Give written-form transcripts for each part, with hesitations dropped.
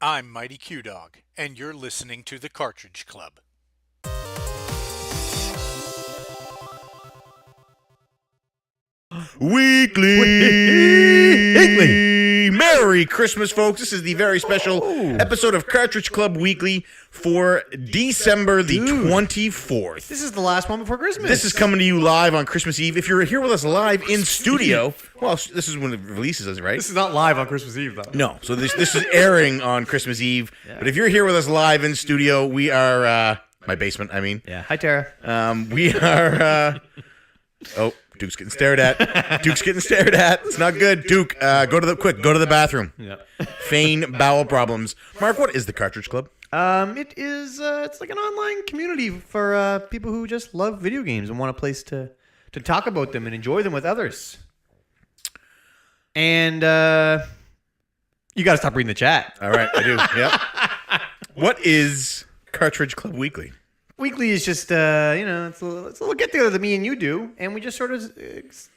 I'm Mighty Q-Dog, and you're listening to the Cartridge Club. Weekly. Merry Christmas, folks. This is the very special episode of Cartridge Club Weekly for December the 24th. This is the last one before Christmas. This is coming to you live on Christmas Eve. If you're here with us live in studio, well, this is when it releases, right? This is not live on Christmas Eve, though. No, so this is airing on Christmas Eve. Yeah. But if you're here with us live in studio, we are, my basement, I mean. Yeah. Hi, Tara. We are, Duke's getting stared at. Duke's getting stared at. It's not good. Duke, go to the bathroom. Yeah. Feign bowel problems. Mark, what is the Cartridge Club? It is, it's like an online community for people who just love video games and want a place to talk about them and enjoy them with others. And you got to stop reading the chat. All right, I do. Yep. What is Cartridge Club Weekly? Weekly is just, it's a little get-together that me and you do, and we just sort of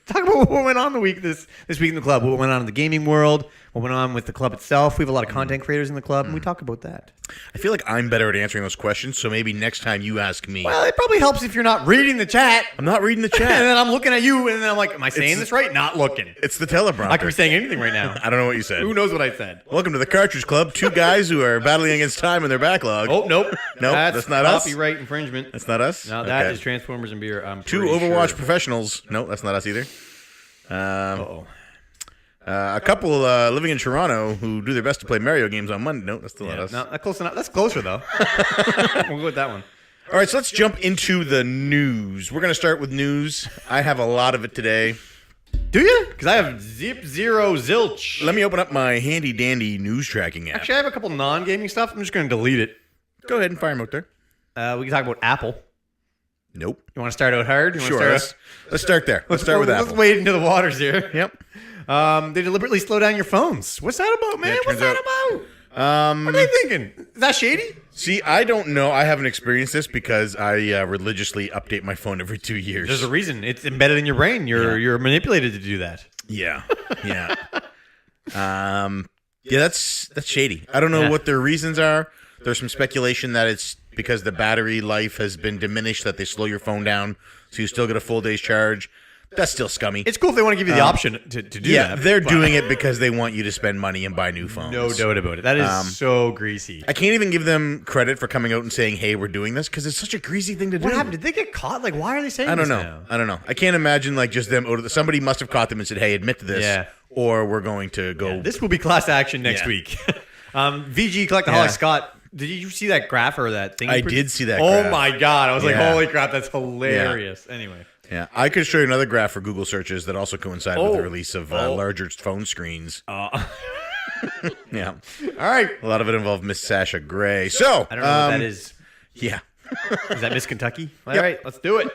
talk about what went on this week in the club, what went on in the gaming world, what went on with the club itself. We have a lot of content creators in the club, and we talk about that. I feel like I'm better at answering those questions, so maybe next time you ask me. Well, it probably helps if you're not reading the chat. I'm not reading the chat. And then I'm looking at you, and then I'm like, am I saying this right? Not looking. It's the teleprompter. I could be saying anything right now. I don't know what you said. Who knows what I said? Welcome to the Cartridge Club. Two guys who are battling against time in their backlog. Oh, nope. Nope, that's not us. Copyright infringement. That's not us? No, that is Transformers and Beer. I'm Two Overwatch professionals. No, that's not us either. A couple living in Toronto who do their best to play Mario games on Monday. No, that's still not us. No, that's close enough. That's closer, though. We'll go with that one. All right, so let's jump into the news. We're going to start with news. I have a lot of it today. Do you? Because I have zero zilch. Let me open up my handy-dandy news tracking app. Actually, I have a couple non-gaming stuff. I'm just going to delete it. Go ahead and fire them out there. We can talk about Apple. Nope. You want to start out hard? Sure. Let's start there. Let's start with Apple. Let's wade into the waters here. Yep. They deliberately slow down your phones. What's that about, man? What's that about? What are they thinking? Is that shady? See, I don't know. I haven't experienced this because I religiously update my phone every 2 years. There's a reason. It's embedded in your brain. You're manipulated to do that. Yeah. Yeah. That's shady. I don't know what their reasons are. There's some speculation that it's because the battery life has been diminished that they slow your phone down so you still get a full day's charge. That's still scummy. It's cool if they want to give you the option to do that. Yeah, they're doing it because they want you to spend money and buy new phones. No doubt about it. That is so greasy. I can't even give them credit for coming out and saying, hey, we're doing this, because it's such a greasy thing to do. What happened? Did they get caught? Like, why are they saying this now? I don't know. I can't imagine like just them. Somebody must have caught them and said, hey, admit to this, or we're going to go. Yeah, this will be class action next week. VG Collectaholic Scott. Did you see that graph or that thing? I did see that graph. Oh, my God. I was like, holy crap, that's hilarious. Yeah. Anyway. Yeah, I could show you another graph for Google searches that also coincide with the release of larger phone screens. Yeah. All right. A lot of it involved Miss Sasha Grey. So I don't know what that is. Yeah. Is that Miss Kentucky? All right, let's do it.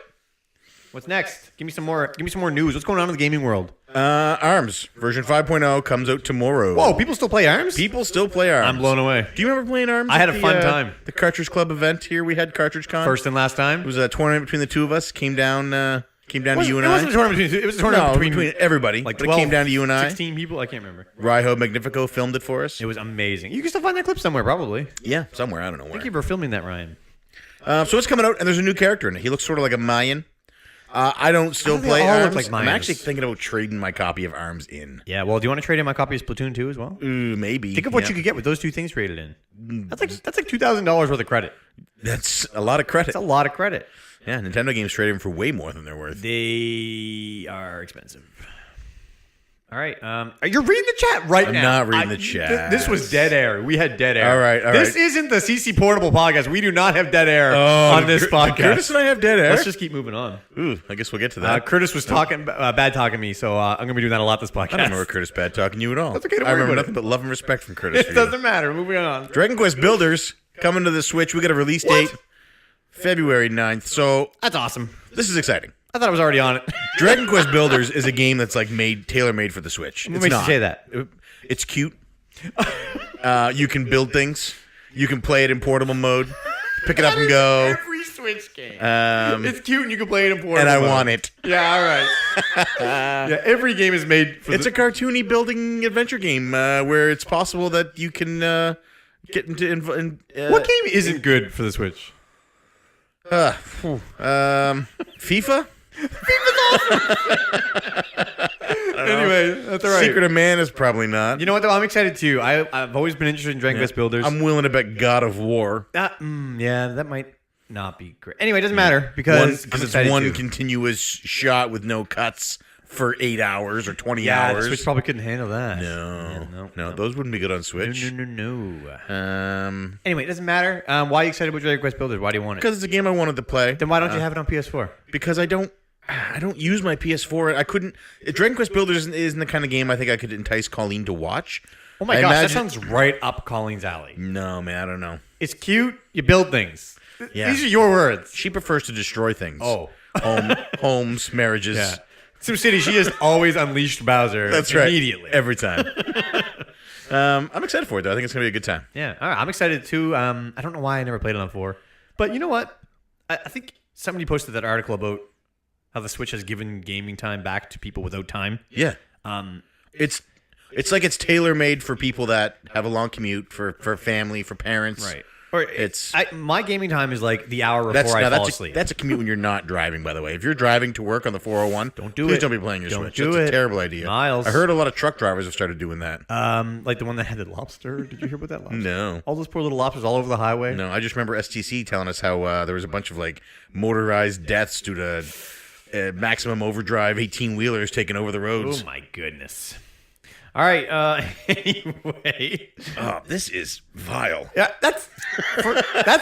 What's next? Give me some more news. What's going on in the gaming world? ARMS version 5.0 comes out tomorrow. Whoa, people still play ARMS? People still play ARMS. I'm blown away. Do you remember playing ARMS? I had a fun time. The Cartridge Club event here. We had Cartridge Con. First and last time. It was a tournament between the two of us. Came down to you and I. It wasn't a tournament between. It was a tournament between everybody. Like 12, it came down to you and I. 16 people. I can't remember. Raiho Magnifico filmed it for us. It was amazing. You can still find that clip somewhere, probably. Yeah, somewhere. I don't know where. Thank you for filming that, Ryan. So it's coming out, and there's a new character in it. He looks sort of like a Mayan. I don't still play ARMS. Like I'm actually thinking about trading my copy of ARMS in. Yeah, well, do you want to trade in my copy of Splatoon 2 as well? Maybe. Think of what you could get with those two things traded in. That's like $2,000 worth of credit. That's a lot of credit. That's a lot of credit. Yeah, Nintendo games trade them for way more than they're worth. They are expensive. All right. You're reading the chat right now. I'm not reading the chat. This was dead air. We had dead air. All right. This isn't the CC Portable podcast. We do not have dead air on this podcast. Curtis and I have dead air. Let's just keep moving on. Ooh, I guess we'll get to that. Curtis was bad talking me, so I'm going to be doing that a lot this podcast. I don't remember Curtis bad talking you at all. That's okay. I remember nothing but love and respect from Curtis. It doesn't matter. Moving on. Dragon Quest Builders coming to the Switch. We got a release date February 9th. So that's awesome. This is exciting. I thought I was already on it. Dragon Quest Builders is a game that's like tailor-made for the Switch. What makes you say that? It's cute. You can build things. You can play it in portable mode. Pick it up and go. Every Switch game. It's cute and you can play it in portable and I mode. want it. Yeah, all right. Yeah, every game is made for It's a cartoony building adventure game where it's possible that you can get into What game isn't good for the Switch? FIFA. Anyway, that's all right. Secret of Man is probably not. You know what, though? I'm excited, too. I've always been interested in Dragon Quest Builders. I'm willing to bet God of War. Yeah, that might not be great. Anyway, it doesn't matter because it's one continuous shot with no cuts for 8 hours or 20 hours. The Switch probably couldn't handle that. No, those wouldn't be good on Switch. No. Anyway, it doesn't matter. Why are you excited about Dragon Quest Builders? Why do you want it? Because it's a game I wanted to play. Then why don't you have it on PS4? Because I don't use my PS4. I couldn't. Dragon Quest Builders isn't the kind of game I think I could entice Colleen to watch. Oh my gosh, that sounds right up Colleen's alley. No, man, I don't know. It's cute. You build things. Yeah. These are your words. She prefers to destroy things. Oh. Homes, marriages. Yeah. SimCity, she has always unleashed Bowser. That's right. Immediately. Every time. I'm excited for it, though. I think it's going to be a good time. Yeah. All right. I'm excited, too. I don't know why I never played it on 4. But you know what? I think somebody posted that article about how the Switch has given gaming time back to people without time. Yeah. It's like it's tailor-made for people that have a long commute, for family, for parents. Right. Or my gaming time is like the hour before I fall asleep. That's a commute when you're not driving, by the way. If you're driving to work on the 401, please don't be playing your Switch. That's a terrible idea. Miles. I heard a lot of truck drivers have started doing that. Like the one that had the lobster. Did you hear about that lobster? No. All those poor little lobsters all over the highway. No, I just remember STC telling us how there was a bunch of like motorized deaths due to maximum overdrive 18-wheelers taking over the roads. Oh my goodness. All right. Anyway. Oh, this is vile. Yeah, that's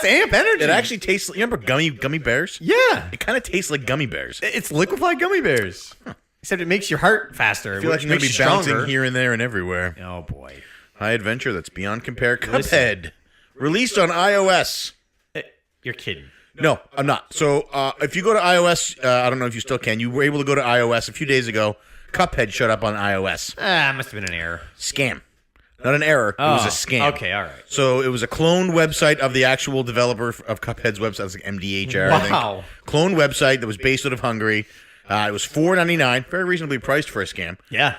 amp energy. It actually tastes. You remember gummy bears? Yeah. It kind of tastes like gummy bears. It's liquefied gummy bears. Except it makes your heart faster. I feel like you're going to be bouncing here and there and everywhere. Oh boy. High adventure that's beyond compare. Cuphead, released on iOS. You're kidding. No, I'm not. So if you go to iOS, I don't know if you still can. You were able to go to iOS a few days ago. Cuphead showed up on iOS. Must have been an error. Scam. Not an error. It was a scam. Okay, all right. So it was a cloned website of the actual developer of Cuphead's website. It was like MDHR, I think. Wow. Cloned website that was based out of Hungary. It was $4.99, very reasonably priced for a scam. Yeah.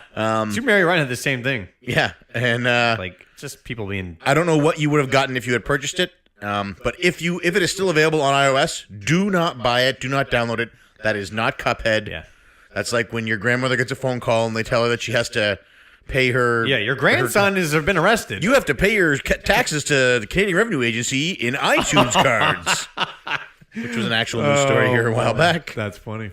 Super Mario Run had the same thing. Yeah, and Like just people being. I don't know what you would have gotten if you had purchased it. But if it is still available on iOS, do not buy it. Do not download it. That is not Cuphead. Yeah. That's like when your grandmother gets a phone call and they tell her that she has to pay her. Yeah, your grandson has been arrested. You have to pay your taxes to the Canadian Revenue Agency in iTunes cards, which was an actual news story here a while back. That's funny.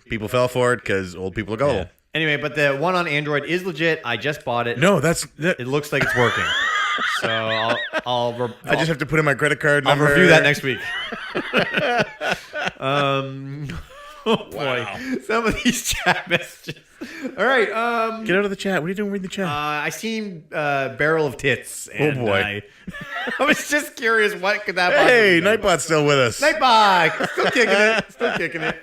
People fell for it because old people are gullible. Yeah. Anyway, but the one on Android is legit. I just bought it. No, It looks like it's working. So I just have to put in my credit card I'll number. review that next week. Oh boy, some of these chat messages. All right, Get out of the chat. What are you doing reading the chat? I seen Barrel of Tits. And Oh, boy. I was just curious, what could that? Hey, possibly be? Nightbot's still with us. Nightbot, still kicking it.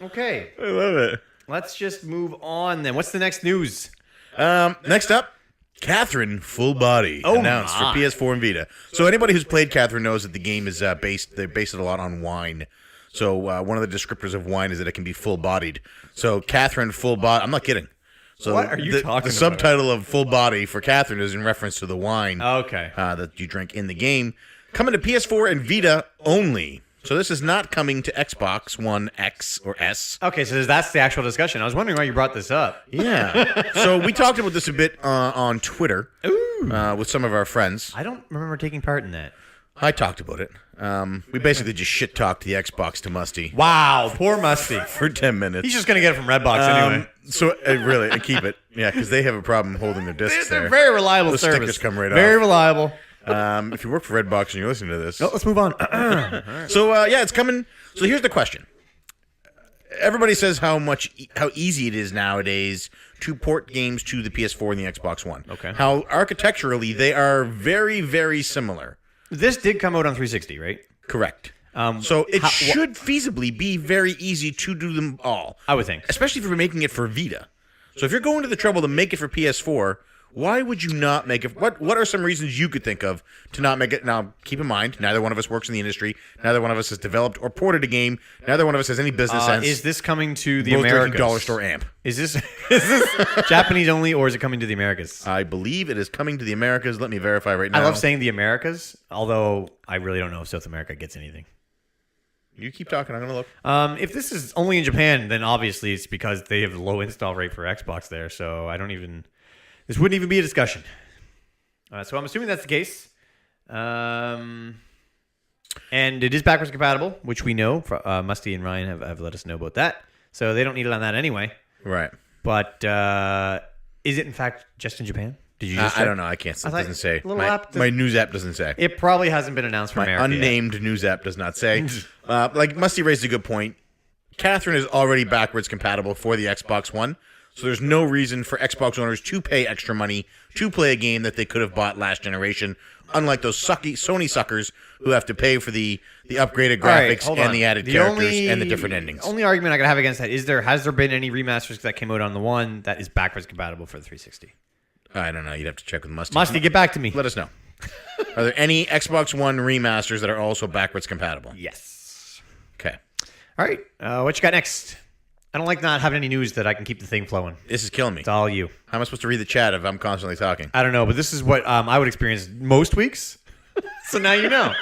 Okay, I love it. let's just move on then. What's the next news? Next up, Catherine Full Body announced for PS4 and Vita. So anybody who's played Catherine knows that the game is they base it a lot on wine. So one of the descriptors of wine is that it can be full-bodied. So Catherine Full Body, I'm not kidding. So What are you talking about? The subtitle of Full Body for Catherine is in reference to the wine Okay. that you drink in the game. Coming to PS4 and Vita only. So this is not coming to Xbox One X or S. Okay, so that's the actual discussion. I was wondering why you brought this up. Yeah. So we talked about this a bit on Twitter with some of our friends. I don't remember taking part in that. I talked about it. We basically just shit-talked the Xbox to Musty Wow, poor Musty. for 10 minutes. He's just going to get it from Redbox anyway. So really, and keep it. Yeah, because they have a problem holding their discs They're there. very reliable Those service. stickers come right Very off. reliable. If you work for Redbox and you're listening to this. Let's move on. So, it's coming. So here's the question. Everybody says how easy it is nowadays to port games to the PS4 and the Xbox One. Okay. How architecturally they are very, very similar. This did come out on 360, right? Correct. So it should feasibly be very easy to do them all. I would think. Especially if you're making it for Vita. So if you're going to the trouble to make it for PS4, Why would you not make it? What are some reasons you could think of to not make it? Now, keep in mind, neither one of us works in the industry. Neither one of us has developed or ported a game. Neither one of us has any business sense. Is this coming to the Both drinking Americas? dollar store amp. Is this Japanese only, or is it coming to the Americas? I believe it is coming to the Americas. Let me verify right now. I love saying the Americas, although I really don't know if South America gets anything. You keep talking. I'm going to look. If this is only in Japan, then obviously it's because they have a low install rate for Xbox there. So this wouldn't even be a discussion. So I'm assuming that's the case. And it is backwards compatible, which we know. Musty and Ryan have let us know about that. So they don't need it on that anyway. Right. But is it in fact just in Japan? Did you? I don't know. I can't. It doesn't say. My news app doesn't say. It probably hasn't been announced for America. My unnamed news app does not say. Like Musty raised a good point. Catherine is already backwards compatible for the Xbox One, so there's no reason for Xbox owners to pay extra money to play a game that they could have bought last generation. Unlike those sucky Sony suckers who have to pay for the upgraded graphics and the added characters and the different endings. The only argument I could have against that is has there been any remasters that came out on the One that is backwards compatible for the 360? I don't know. You'd have to check with Musty. Musty, get back to me. Let us know. Are there any Xbox One remasters that are also backwards compatible? Yes. Okay. All right. What you got next? I don't like not having any news that I can keep the thing flowing. This is killing me. It's all you. How am I supposed to read the chat if I'm constantly talking? I don't know, but this is what I would experience most weeks. So now you know.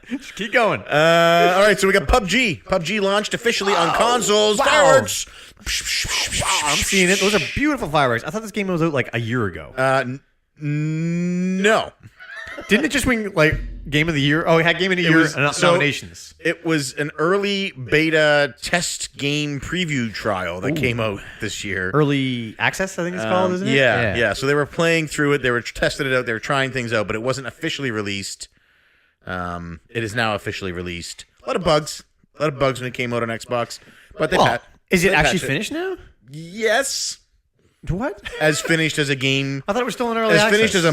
Just keep going. All right, so we got PUBG. PUBG launched officially on consoles. Wow. Fireworks. I'm seeing it. Those are beautiful fireworks. I thought this game was out like a year ago. No. Didn't it just win like Game of the Year? Oh, it had Game of the Year nominations. It was an early beta test game preview trial that came out this year. Early access, I think it's called, isn't it? Yeah. So they were playing through it. They were testing it out. They were trying things out, but it wasn't officially released. It is now officially released. A lot of bugs when it came out on Xbox. But is it actually finished now? Yes. What? As finished as a game. I thought it was still in early access. As finished as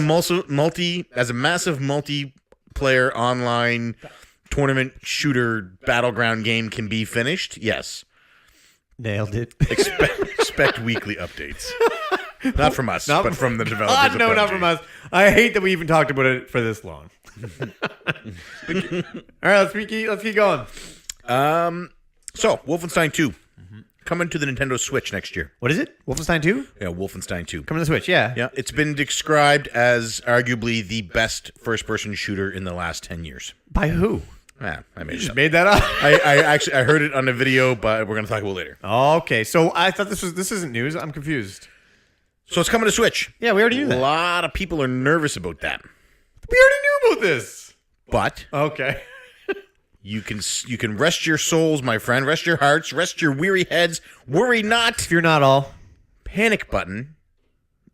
a massive multiplayer online tournament shooter battleground game can be finished. Yes. Nailed it. Expect weekly updates. Not from us, but from the developers. No, not from us. I hate that we even talked about it for this long. All right, let's keep going. So Wolfenstein 2 coming to the Nintendo Switch next year. What is it? Wolfenstein 2? Yeah, Wolfenstein 2. Coming to the Switch, yeah. Yeah, it's been described as arguably the best first-person shooter in the last 10 years. By who? Yeah, I made You it just up. made that up? I heard it on a video, but we're going to talk about it later. Okay, so I thought this isn't news. I'm confused. So it's coming to Switch. Yeah, we already knew A that. lot of people are nervous about that. We already knew about this. But Okay. you can rest your souls, my friend. Rest your hearts. Rest your weary heads. Worry not. Fear not all. Panic Button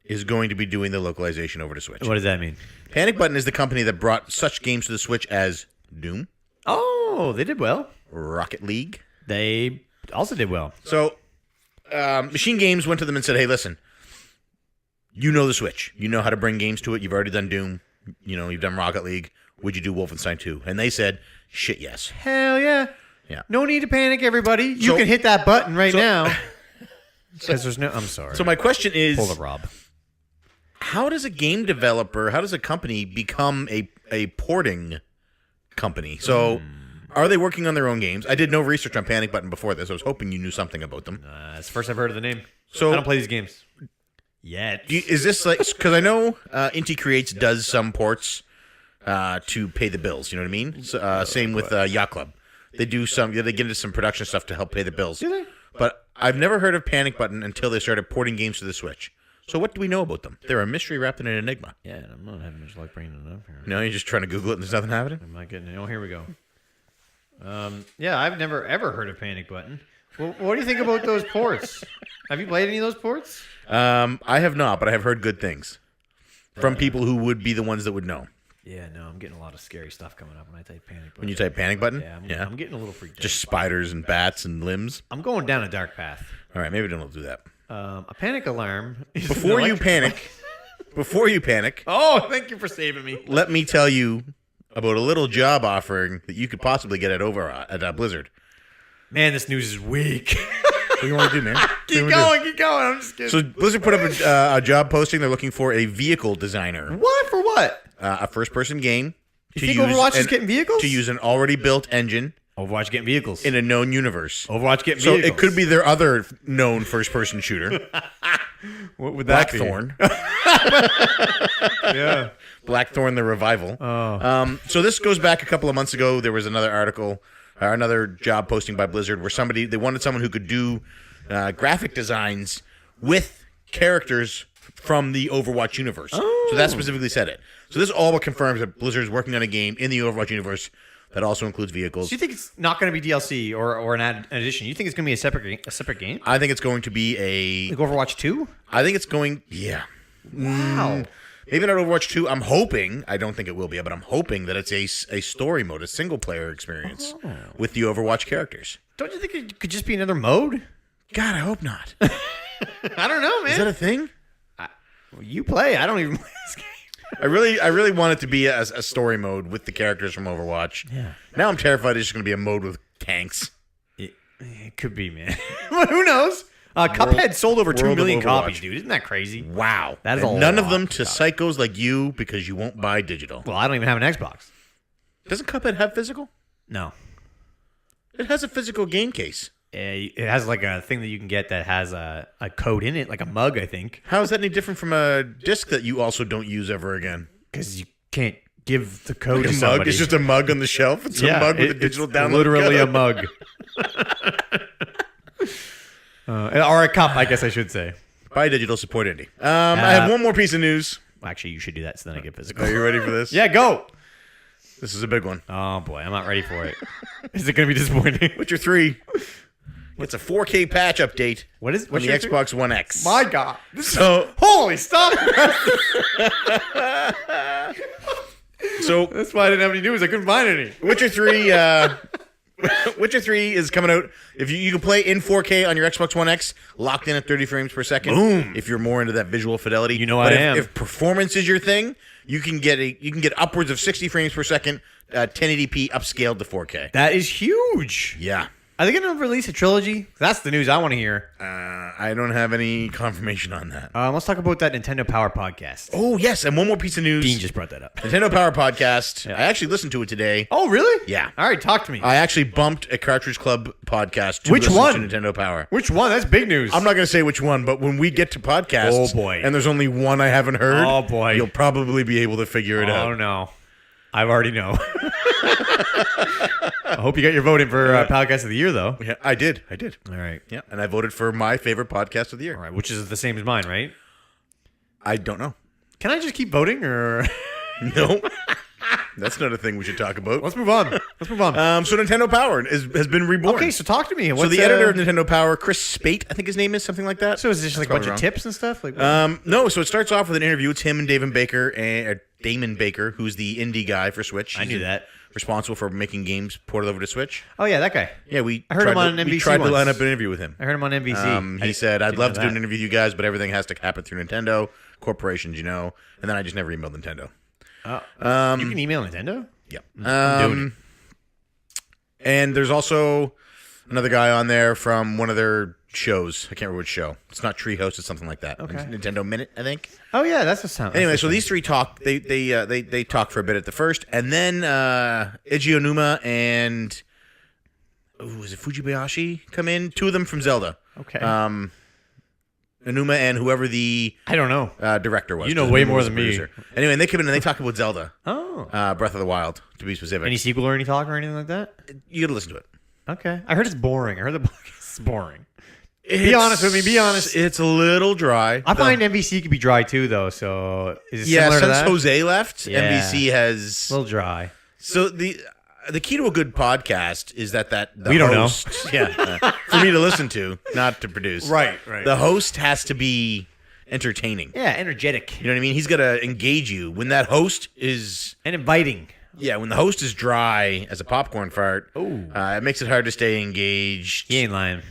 is going to be doing the localization over to Switch. What does that mean? Panic Button is the company that brought such games to the Switch as Doom, Oh, they did well. Rocket League. They also did well. So Machine Games went to them and said, hey, listen, you know the Switch. You know how to bring games to it. You've already done Doom. You've done Rocket League. Would you do Wolfenstein 2? And they said, shit, yes. Hell yeah. Yeah. No need to panic, everybody. You can hit that button right now. Because there's no... I'm sorry. So my question is... Pull the Rob. How does a game developer, how does a company become a porting company? So are they working on their own games? I did no research on Panic Button before this. I was hoping you knew something about them. It's the first I've heard of the name. So I don't play these games. Yet. Is this like... Because I know Inti Creates does some ports to pay the bills. You know what I mean? So, same with Yacht Club. They do some... They get into some production stuff to help pay the bills. Do they? But I've never heard of Panic Button until they started porting games to the Switch. So what do we know about them? They're a mystery wrapped in an enigma. Yeah, I'm not having much luck bringing it up here. No, you're just trying to Google it and there's nothing happening? Am I getting it? Oh, here we go. Yeah, I've never, ever heard of Panic Button. Well, what do you think about those ports? Have you played any of those ports? I have not, but I have heard good things from people who would be the ones that would know. Yeah, no, I'm getting a lot of scary stuff coming up when I type Panic Button. When you type Panic Button? Yeah, I'm getting a little freaked out. Just spiders and bats and limbs? I'm going down a dark path. All right, maybe don't do that. A panic alarm. Is Before an you electric- panic, Oh, thank you for saving me. let me tell you about a little job offering that you could possibly get at Blizzard. Man, this news is weak. What do you want to do, man? Keep going. I'm just kidding. So Blizzard put up a job posting. They're looking for a vehicle designer. What? For what? A first-person game. You think Overwatch is getting vehicles? To use an already built engine Overwatch getting vehicles. in a known universe. Overwatch getting So vehicles. it could be their other known first-person shooter. What would that be? Blackthorn. Yeah. Blackthorn, the revival. Oh. So this goes back a couple of months ago. There was another article, another job posting by Blizzard where they wanted someone who could do graphic designs with characters from the Overwatch universe. Oh. So that specifically said it. So this all but confirms that Blizzard is working on a game in the Overwatch universe that also includes vehicles. So you think it's not going to be DLC or an addition? You think it's going to be a separate game? I think it's going to be a... Like Overwatch 2? I think it's going... Yeah. Wow. Maybe not Overwatch 2. I'm hoping, I don't think it will be, but I'm hoping that it's a story mode, a single-player experience with the Overwatch characters. Don't you think it could just be another mode? God, I hope not. I don't know, man. Is that a thing? You play. I don't even play this game. I really want it to be a story mode with the characters from Overwatch. Yeah. Now I'm terrified it's just going to be a mode with tanks. It could be, man. But who knows? Cuphead sold over 2 World of million Overwatch. copies, dude. Isn't that crazy? Wow. That is And a none of lot them of to copies. psychos like you because you won't buy digital. Well, I don't even have an Xbox. Doesn't Cuphead have physical? No. It has a physical game case. It has like a thing that you can get that has a code in it, like a mug, I think. How is that any different from a disc that you also don't use ever again? Because you can't give the code A to mug? somebody. It's just a mug on the shelf? It's a mug with a digital it's download literally code. a mug. Or a cup, I guess I should say. Buy digital, support indie. I have one more piece of news. Actually, you should do that so then I get physical. Are you ready for this? Yeah, go. This is a big one. Oh, boy. I'm not ready for it. Is it going to be disappointing? Witcher 3. It's a 4K patch update What's on the your Xbox One X. My God. So, Holy stop. so That's why I didn't have any news. I couldn't find any. Witcher 3 Witcher 3 is coming out. If you can play in 4K on your Xbox One X, locked in at 30 frames per second. Boom. If you're more into that visual fidelity. You know but I if, am. If performance is your thing, you can get upwards of 60 frames per second, 1080p upscaled to 4K. That is huge. Yeah. Are they going to release a trilogy? That's the news I want to hear. I don't have any confirmation on that. Let's talk about that Nintendo Power podcast. Oh, yes, and one more piece of news. Dean just brought that up. Nintendo Power Podcast. Yeah. I actually listened to it today. Oh, really? Yeah. All right, talk to me. I actually bumped a Cartridge Club podcast to Which listen one? to Nintendo Power. Which one? That's big news. I'm not going to say which one, but when we get to podcasts, Oh, boy. and there's only one I haven't heard, Oh, boy. you'll probably be able to figure it Oh, out. no. I already know. I hope you got your vote in for Podcast of the Year, though. Yeah, I did. All right. Yeah, and I voted for my favorite podcast of the year. All right, which is the same as mine, right? I don't know. Can I just keep voting, or No. That's not a thing we should talk about. let's move on? Let's move on. So Nintendo Power has been reborn. Okay, so talk to me. So What's, the editor of Nintendo Power, Chris Spate, I think his name is, something like that. So is this just like a bunch of tips and stuff? Like, No, so it starts off with an interview. It's him and Damon Baker, who's the indie guy for Switch. I knew that. Responsible for making games ported over to Switch. Oh yeah, that guy. Yeah, I heard him on NBC We tried to once. line up an interview with him. I heard him on NBC. He said, I'd didn't love know to do an that. interview with you guys, but everything has to happen through Nintendo, corporations, And then I just never emailed Nintendo. You can email Nintendo. Yeah. I'm doing And there's also another guy on there from one of their shows. I can't remember which show. It's not Treehouse. It's something like that. Okay. Nintendo Minute, I think. Oh yeah, that's a sound. Anyway, so these three talk. They talk for a bit at the first, and then Eiji Onuma and is it Fujibayashi come in? Two of them from Zelda. Okay. Onuma and whoever the I don't know. director was. You know 'cause way Onuma more was than the me. producer. Anyway, and they come in and they talk about Zelda, Oh. Breath of the Wild, to be specific. Any sequel or any talk or anything like that? You got to listen to it. Okay. I heard it's boring. I heard the podcast is boring. Be honest with me. Be honest. It's a little dry. I find NBC could be dry too, though. So is it Yeah, similar to since that? Jose left, Yeah. NBC has A little dry. so the key to a good podcast is that the We don't know. host, for me to listen to, not to produce. Right. The host has to be entertaining. Yeah, energetic You know what I mean? He's got to engage you. When that host is and inviting. when the host is dry as a popcorn fart, it makes it hard to stay engaged He ain't lying.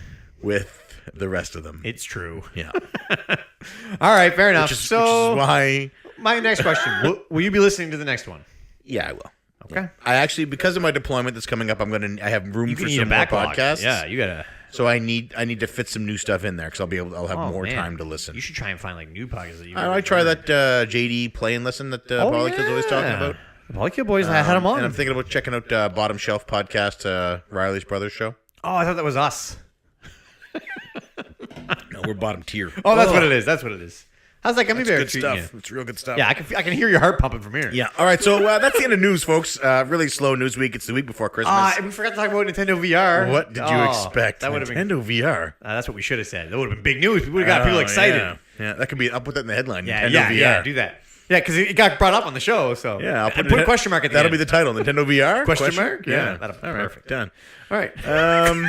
with the rest of them. It's true. Yeah. All right, fair enough. Which is why my next question: will you be listening to the next one? Yeah, I will. Okay. I actually, because of my deployment that's coming up, I have room You for can eat a some more backlog. podcasts. Yeah, you gotta. So I need to fit some new stuff in there because I'll have more time to listen. You should try and find like new podcasts that you. I try that JD play and listen that Polykill's always talking about. The Polykill boys, I had them on. And I'm thinking about checking out Bottom Shelf podcast, Riley's Brothers show. Oh, I thought that was us. No, we're bottom tier. Oh, that's what it is. That's what it is. How's that gummy bear Good treating stuff. you? It's real good stuff. Yeah, I can hear your heart pumping from here. Yeah. All right. So that's the end of news, folks. Really slow news week. It's the week before Christmas. We forgot to talk about Nintendo VR. What did you expect? That would have been Nintendo VR. That's what we should have said. That would have been big news. We would have got people excited. Yeah. That could be. I'll put that in the headline. Yeah, Nintendo VR. Yeah, do that. Yeah, because it got brought up on the show. So Yeah, I'll put a question mark at the That'll end. be the title. Nintendo VR? Question mark? Yeah. That'll be All right. perfect. Done. All right. Um,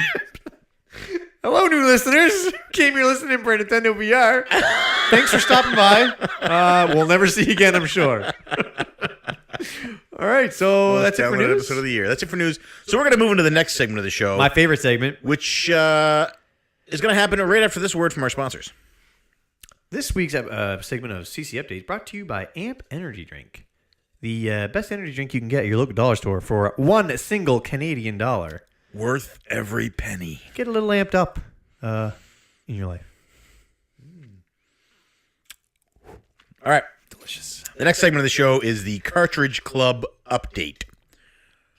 Hello, new listeners. Came here listening for Nintendo VR. Thanks for stopping by. We'll never see you again, I'm sure. All right, so that's it for news. Episode of the year. That's it for news. So we're going to move into the next segment of the show, My favorite segment. which is going to happen right after this word from our sponsors. This week's segment of CC Updates brought to you by Amp Energy Drink. The best energy drink you can get at your local dollar store for one single Canadian dollar. Worth every penny. Get a little amped up in your life. All right. Delicious. The next segment of the show is the Cartridge Club Update.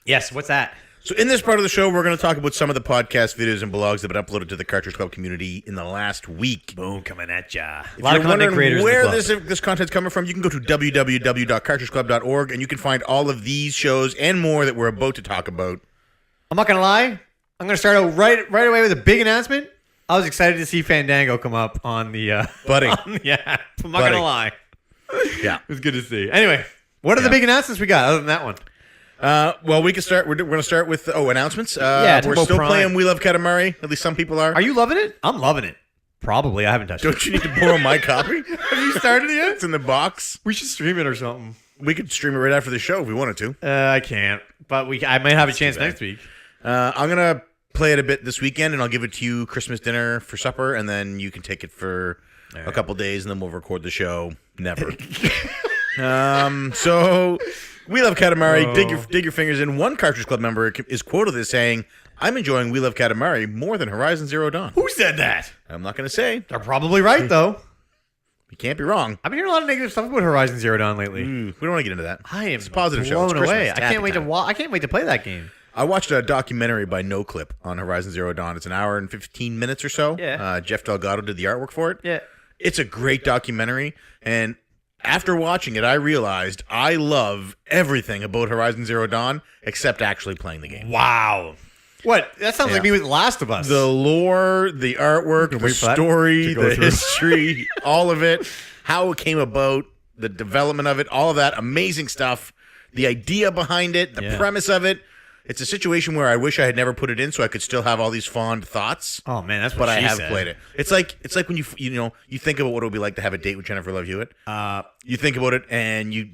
Yes, what's that? So in this part of the show, we're going to talk about some of the podcast videos and blogs that have been uploaded to the Cartridge Club community in the last week. Boom, coming at ya. If you're wondering where this content's coming from, you can go to www.cartridgeclub.org and you can find all of these shows and more that we're about to talk about. I'm not going to lie. I'm going to start out right away with a big announcement. I was excited to see Fandango come up on the... Buddy. Yeah, I'm not going to lie. Yeah. It was good to see. Anyway, what are the big announcements we got other than that one? Well, we can start. We're going to start with announcements. Yeah, we're still playing We Love Katamari. At least some people are. Are you loving it? I'm loving it. Probably. I haven't touched it. Don't you need to borrow my copy? Have you started it yet? It's in the box. We should stream it or something. We could stream it right after the show if we wanted to. I can't, but I might have a chance next week. I'm gonna play it a bit this weekend, and I'll give it to you Christmas dinner for supper, and then you can take it for a couple days, and then we'll record the show. Never. So We Love Katamari. Dig your fingers in. One Cartridge Club member is quoted as saying, "I'm enjoying We Love Katamari more than Horizon Zero Dawn." Who said that? I'm not gonna say. They're probably right though. You can't be wrong. I've been hearing a lot of negative stuff about Horizon Zero Dawn lately. We don't want to get into that. I am It's a positive show. blown It's Christmas. away. It's I can't happy wait time. I can't wait to play that game. I watched a documentary by NoClip on Horizon Zero Dawn. It's an hour and 15 minutes or so. Yeah. Jeff Delgado did the artwork for it. Yeah. It's a great documentary, and after watching it, I realized I love everything about Horizon Zero Dawn except actually playing the game. Wow. What? That sounds like me with The Last of Us. The lore, the artwork, the wait for that story, to go the through. history, all of it, how it came about, the development of it, all of that, amazing stuff. The idea behind it, the premise of it. It's a situation where I wish I had never put it in, so I could still have all these fond thoughts. Oh man, that's what but she I have said. played it. It's like when you think about what it would be like to have a date with Jennifer Love Hewitt. You think about it, and you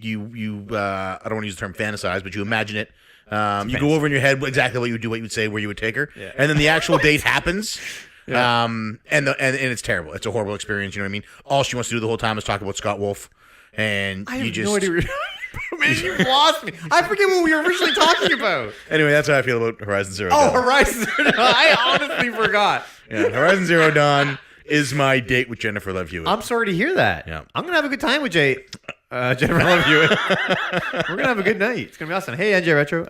I don't want to use the term fantasize, but you imagine it. You go over in your head exactly what you would do, what you would say, where you would take her, and then the actual date happens. And it's terrible. It's a horrible experience. You know what I mean? All she wants to do the whole time is talk about Scott Wolf, and I you have just no idea. Man, you lost me. I forget what we were originally talking about. Anyway, that's how I feel about Horizon Zero Dawn. Oh, Horizon Zero Dawn. I honestly forgot. Yeah, Horizon Zero Dawn is my date with Jennifer Love Hewitt. I'm sorry to hear that. Yeah. I'm gonna have a good time with Jennifer Love Hewitt. We're gonna have a good night. It's gonna be awesome. Hey, NJ Retro.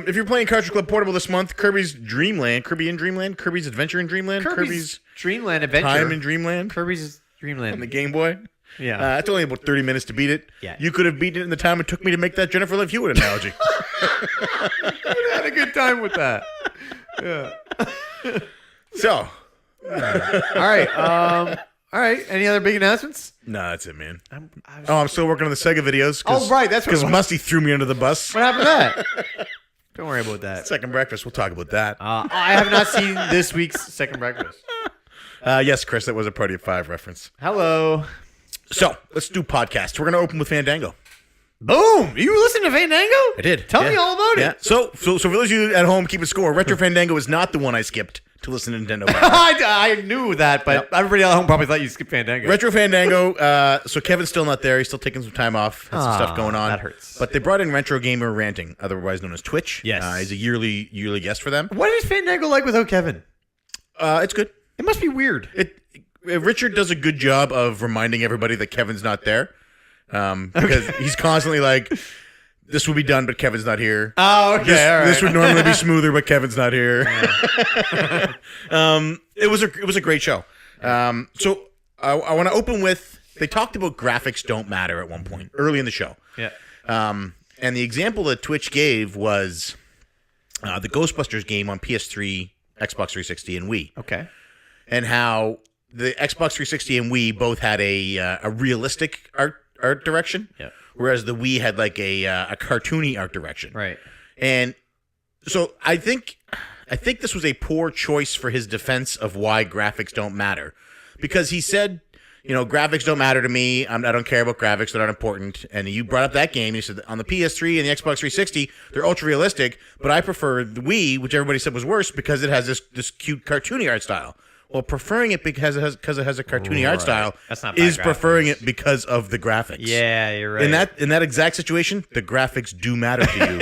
If you're playing Cartridge Club Portable this month, Kirby's Adventure in Dreamland, Kirby's Dreamland Adventure, Time in Dreamland, Kirby's Dreamland on the Game Boy. Yeah, it's only about 30 minutes to beat it. Yeah. You could have beaten it in the time it took me to make that Jennifer Love Hewitt analogy. I had a good time with that. Yeah. So, All right. Any other big announcements? no, that's it, man. I'm still working on the Sega videos. Oh, right, that's what it because was. Musty threw me under the bus. What happened to that? Don't worry about that. Second breakfast. We'll talk about that. I have not seen this week's Second Breakfast. Yes, Chris, that was a Party of Five reference. Hello. So let's do podcasts. We're going to open with Fandango. Boom! You listened to Fandango? I did. Tell me all about it. So for those of you at home keeping score, Retro Fandango is not the one I skipped to listen to Nintendo. I knew that, but everybody at home probably thought you skipped Fandango. Retro Fandango. So Kevin's still not there. He's still taking some time off. Has some stuff going on. That hurts. But they brought in Retro Gamer Ranting, otherwise known as Twitch. Yes. He's a yearly guest for them. What is Fandango like without Kevin? It's good. It must be weird. Richard does a good job of reminding everybody that Kevin's not there, because he's constantly like, "This will be done, but Kevin's not here." Oh, okay. This would normally be smoother, but Kevin's not here. It was a great show. So I want to open with, they talked about graphics don't matter at one point early in the show. Yeah. And the example that Twitch gave was the Ghostbusters game on PS3, Xbox 360, and Wii. Okay. And how the Xbox 360 and Wii both had a realistic art direction, whereas the Wii had like a cartoony art direction. Right. And so I think this was a poor choice for his defense of why graphics don't matter, because he said, graphics don't matter to me. I don't care about graphics; they're not important. And you brought up that game. You said on the PS3 and the Xbox 360, they're ultra realistic, but I prefer the Wii, which everybody said was worse because it has this cute cartoony art style. Well, preferring it because it has a cartoony art style is preferring it because of the graphics. Yeah, you're right. In that exact situation, the graphics do matter to you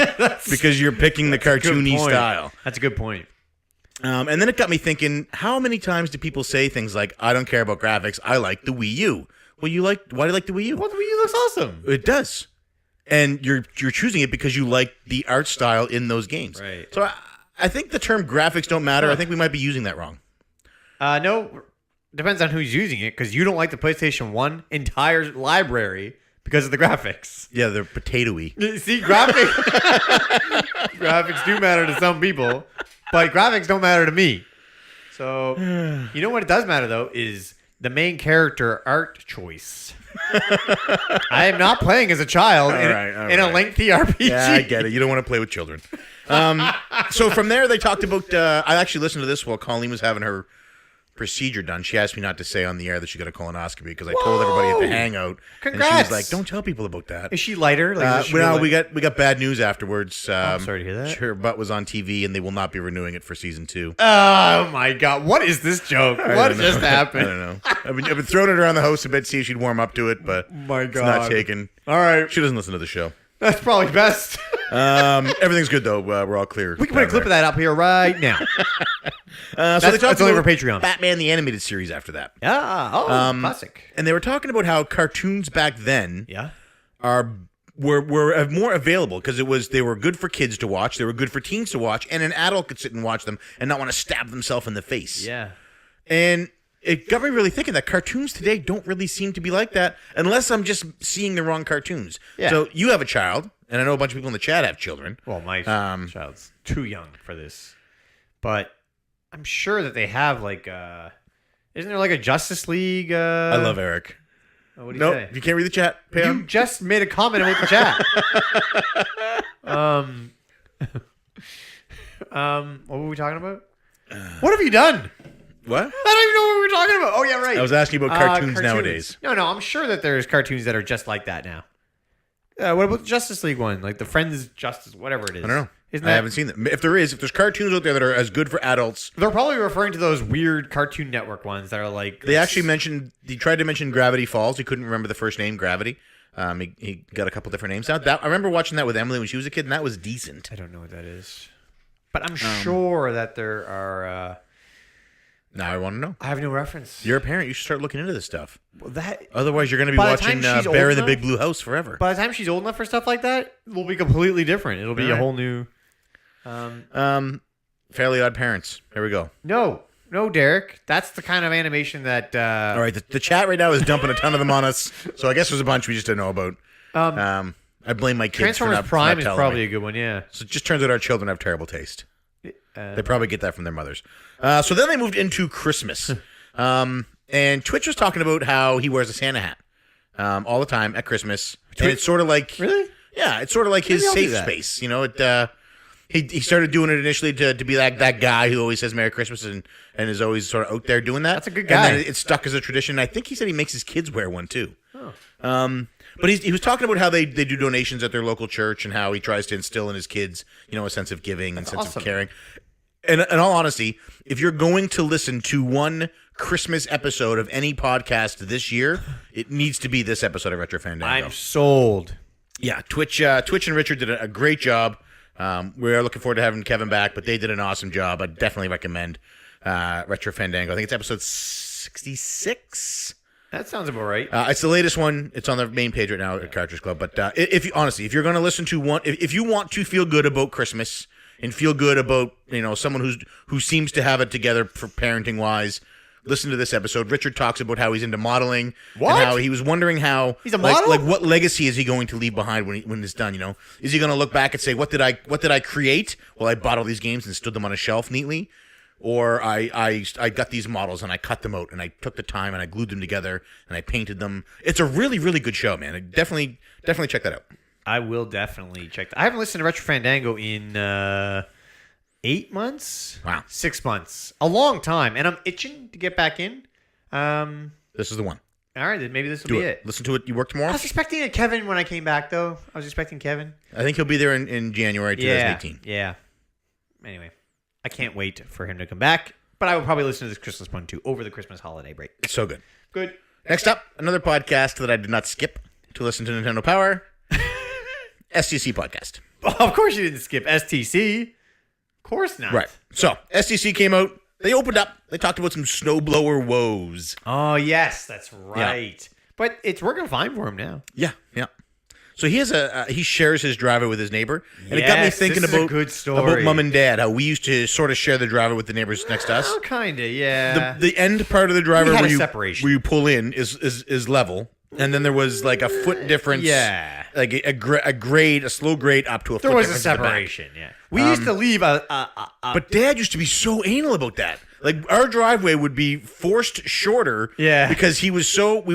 because you're picking the cartoony style. That's a good point. And then it got me thinking, how many times do people say things like, "I don't care about graphics, I like the Wii U"? Well, why do you like the Wii U? Well, the Wii U looks awesome. It does. And you're choosing it because you like the art style in those games. Right. So I think the term graphics don't matter. I think we might be using that wrong. No, depends on who's using it, because you don't like the PlayStation 1 entire library because of the graphics. Yeah, they're potato-y. See, graphics do matter to some people, but graphics don't matter to me. So, you know what it does matter, though, is the main character art choice. I am not playing as a child in a lengthy RPG. Yeah, I get it. You don't want to play with children. So from there, they talked about... I actually listened to this while Colleen was having her procedure done. She asked me not to say on the air that she got a colonoscopy because I told everybody at the hangout. Congrats. And she was like, "Don't tell people about that." Is she lighter? We got bad news afterwards. I'm sorry to hear that. Her butt was on TV, and they will not be renewing it for season 2. Oh my god! What is this joke? What just happened? I don't know. I've been throwing it around the house a bit, see if she'd warm up to it, but it's not taken. All right, she doesn't listen to the show. That's probably best. Everything's good though. We're all clear. We can put a clip of that up here right now. So they talked that's only for Patreon. Batman the Animated Series after that. Yeah. Classic. And they were talking about how cartoons back then were more available because they were good for kids to watch, they were good for teens to watch, and an adult could sit and watch them and not want to stab themselves in the face. Yeah. And it got me really thinking that cartoons today don't really seem to be like that unless I'm just seeing the wrong cartoons. Yeah. So you have a child, and I know a bunch of people in the chat have children. Well, my child's too young for this. But I'm sure that they have like isn't there like a Justice League I love Eric. Oh, what do you say? You can't read the chat, Pam. You just made a comment about the chat. What were we talking about? What have you done? What? I don't even know what we were talking about. Oh, yeah, right. I was asking about cartoons nowadays. No, I'm sure that there's cartoons that are just like that now. What about the Justice League one? Like the Friends Justice, whatever it is. I don't know. I haven't seen them. If there's cartoons out there that are as good for adults. They're probably referring to those weird Cartoon Network ones that are like... They actually mentioned... He tried to mention Gravity Falls. He couldn't remember the first name, Gravity. He got a couple different names out. I remember watching that with Emily when she was a kid, and that was decent. I don't know what that is. But I'm sure that there are... Now I want to know. I have no reference. You're a parent. You should start looking into this stuff. Well, otherwise, you're going to be watching Bear in the Big Blue House forever. By the time she's old enough for stuff like that, it will be completely different. It'll be a whole new... Fairly Odd Parents. There we go. No, Derek. That's the kind of animation that... All right, the chat right now is dumping a ton of them on us. So I guess there's a bunch we just didn't know about. I blame my kids for not Prime not is probably a good one, yeah. So it just turns out our children have terrible taste. They probably get that from their mothers. So then they moved into Christmas. And Twitch was talking about how he wears a Santa hat all the time at Christmas. And it's sort of like... Really? Yeah, it's sort of like his safe space. You know, he started doing it initially to be that guy who always says Merry Christmas and is always sort of out there doing that. That's a good guy. And then it stuck as a tradition. I think he said he makes his kids wear one too. Oh. But he was talking about how they do donations at their local church and how he tries to instill in his kids, a sense of giving and sense of caring. And in all honesty, if you're going to listen to one Christmas episode of any podcast this year, it needs to be this episode of Retro Fandango. I'm sold. Yeah, Twitch and Richard did a great job. We are looking forward to having Kevin back, but they did an awesome job. I definitely recommend Retro Fandango. I think it's episode 66. That sounds about right. It's the latest one. It's on the main page right now at Cartridge Club. But if you're going to listen to one, if you want to feel good about Christmas and feel good about someone who seems to have it together for parenting wise, listen to this episode. Richard talks about how he's into modeling. What? And how he was wondering how he's a model? Like what legacy is he going to leave behind when it's done? Is he going to look back and say, what did I create? Well, I bought all these games and stood them on a shelf neatly. Or I got these models and I cut them out and I took the time and I glued them together and I painted them. It's a really, really good show, man. Definitely check that out. I will definitely check that. I haven't listened to Retro Fandango in 8 months. Wow. 6 months. A long time. And I'm itching to get back in. This is the one. All right, then maybe this will Do be it. it. Listen to it. You work tomorrow? I was expecting a Kevin when I came back, though. I was expecting Kevin. I think he'll be there in January 2018. Yeah. Anyway, I can't wait for him to come back. But I will probably listen to this Christmas one, too, over the Christmas holiday break. It's so good. Good. Next up, another podcast that I did not skip to listen to Nintendo Power. STC podcast. Oh, of course you didn't skip STC. Of course not. Right. So, STC came out. They opened up. They talked about some snowblower woes. Oh, yes, that's right. But it's working fine for him now. Yeah. So he has he shares his driveway with his neighbor, and it got me Yes, thinking this is a about good story. about mom and dad. How we used to sort of share the driveway with the neighbors next to us. Oh, kind of, yeah. The end part of the driveway We had where a you separation. where you pull in is level, and then there was like a foot difference. Yeah. like a slow grade up to a. There foot was a difference at the back. separation, yeah. We used to leave But Dad used to be so anal about that. Like our driveway would be forced shorter, Yeah. because we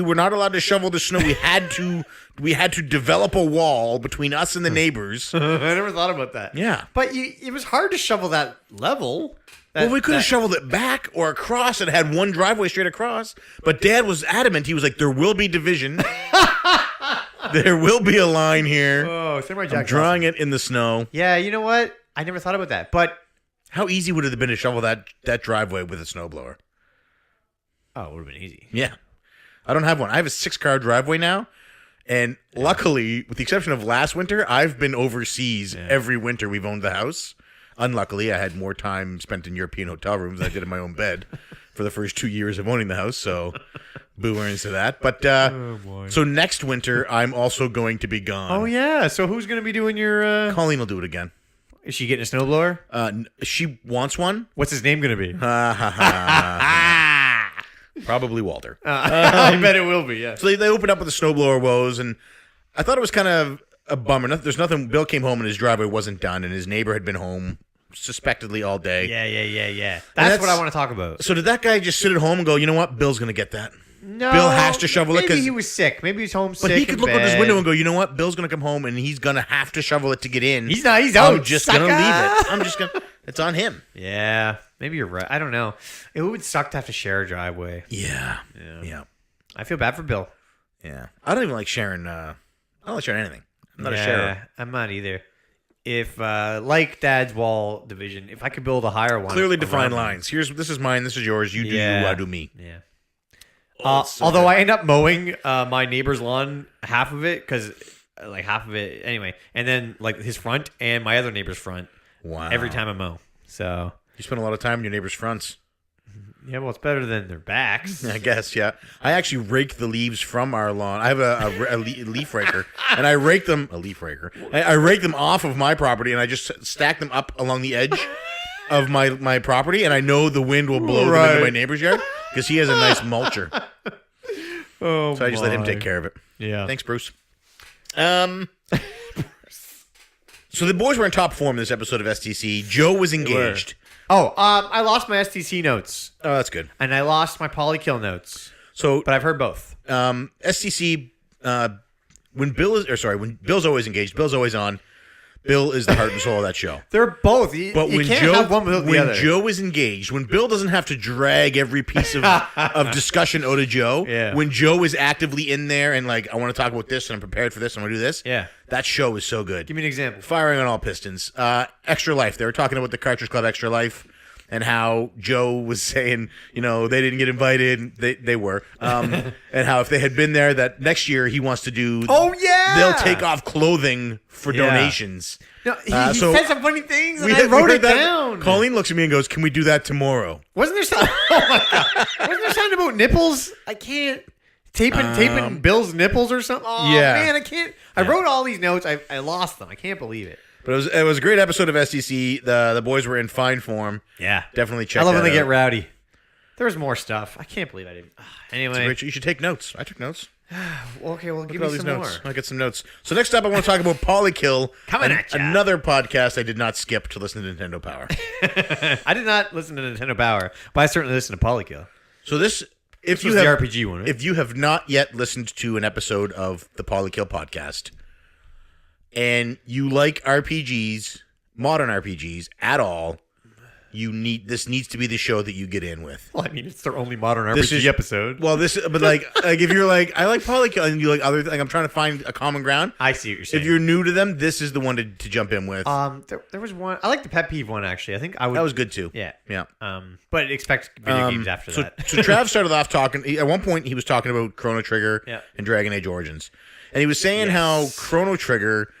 were not allowed to shovel the snow. We had to develop a wall between us and the neighbors. I never thought about that. Yeah. But it was hard to shovel that level. Well, we could have shoveled it back or across and had one driveway straight across. But Dad was adamant. He was like, there will be division. There will be a line here. Oh, Samurai Jack. I'm drawing it in the snow. Yeah, you know what? I never thought about that. But How easy would it have been to shovel that driveway with a snowblower? oh, it would have been easy. Yeah. I don't have one. I have a 6-car driveway now. And luckily, with the exception of last winter, I've been overseas every winter we've owned the house. Unluckily, I had more time spent in European hotel rooms than I did in my own bed for the first 2 years of owning the house. So, boo earns to that. But so next winter, I'm also going to be gone. Oh, yeah. So who's going to be doing your... Colleen will do it again. Is she getting a snowblower? She wants one. What's his name going to be? Probably Walter. I bet it will be, yeah. So they opened up with the snowblower woes, and I thought it was kind of a bummer. There's nothing. Bill came home and his driveway wasn't done, and his neighbor had been home suspectedly all day. Yeah. That's what I want to talk about. So did that guy just sit at home and go, you know what, Bill's going to get that? No. Bill has to shovel it Maybe because he was sick. Maybe he's homesick. But he could in look out his bed. window and go, you know what, Bill's going to come home and he's going to have to shovel it to get in. He's not. He's out. I'm just going to leave it. I'm just going to. It's on him. Yeah. Maybe you're right. I don't know. It would suck to have to share a driveway. Yeah. I feel bad for Bill. Yeah. I don't even like sharing. I don't like sharing anything. I'm not a sharer. I'm not either. If like Dad's wall division, if I could build a higher one, Clearly defined around me. lines. This is mine. This is yours. You do you. I do me. Yeah. So although good. I end up mowing my neighbor's lawn, half of it, because like half of it anyway, and then like his front and my other neighbor's front. Wow. Every time I mow, so You spend a lot of time in your neighbor's fronts. yeah, well, it's better than their backs. I guess, yeah. I actually rake the leaves from our lawn. I have a leaf raker, and I rake them. A leaf raker. I rake them off of my property, and I just stack them up along the edge of my property, and I know the wind will blow them into my neighbor's yard because he has a nice mulcher. Oh, So I just let him take care of it. Yeah. Thanks, Bruce. So the boys were in top form in this episode of STC. Joe was engaged. Oh, I lost my STC notes, Oh, that's good. and I lost my Polykill notes, So but I've heard both. STC, when Bill's always engaged, Bill's always on. Bill is the heart and soul of that show. They're both. But You when can't have one without the other. Joe is engaged, when Bill doesn't have to drag every piece of discussion out of Joe, Yeah. when Joe is actively in there and like, I want to talk about this and I'm prepared for this, I'm going to do this. Yeah. That show is so good. Give me an example. Firing on all pistons. Extra Life. They were talking about the Cartridge Club Extra Life. and how Joe was saying, they didn't get invited. They were. And how if they had been there, that next year he wants to do. Oh, yeah. They'll take off clothing for donations. No, he So said some funny things, and I wrote it down. Colleen looks at me and goes, "Can we do that tomorrow?" Wasn't there something? Oh my god! Wasn't there something about nipples? I can't taping Bill's nipples or something. Oh Yeah. man, I can't. I wrote all these notes. I lost them. I can't believe it. But it was a great episode of SDC. The boys were in fine form. Yeah, Definitely check. I love that when they out. get rowdy. There's more stuff. I can't believe I didn't. Anyway, Rich, you should take notes. I took notes. okay, well, Look give at all me these some notes. more. I'll get some notes. So next up, I want to talk about Polykill. Coming at ya. Another podcast I did not skip to listen to Nintendo Power. I did not listen to Nintendo Power, but I certainly listened to Polykill. So this, if This you was have the RPG one, right? if you have not yet listened to an episode of the Polykill podcast, and you like RPGs, modern RPGs at all, this needs to be the show that you get in with. Well, I mean, it's their only modern This RPG is- episode. Well, but like if you're like, I like Polykill, and you like other, like I'm trying to find a common ground. I see what you're saying. If you're new to them, this is the one to jump in with. There was one. I like the pet peeve one actually. I think I would. That was good too. Yeah. Yeah. But expect video games after so, that. so Trav started off talking. At one point, he was talking about Chrono Trigger Yeah. and Dragon Age Origins, and he was saying how Chrono Trigger,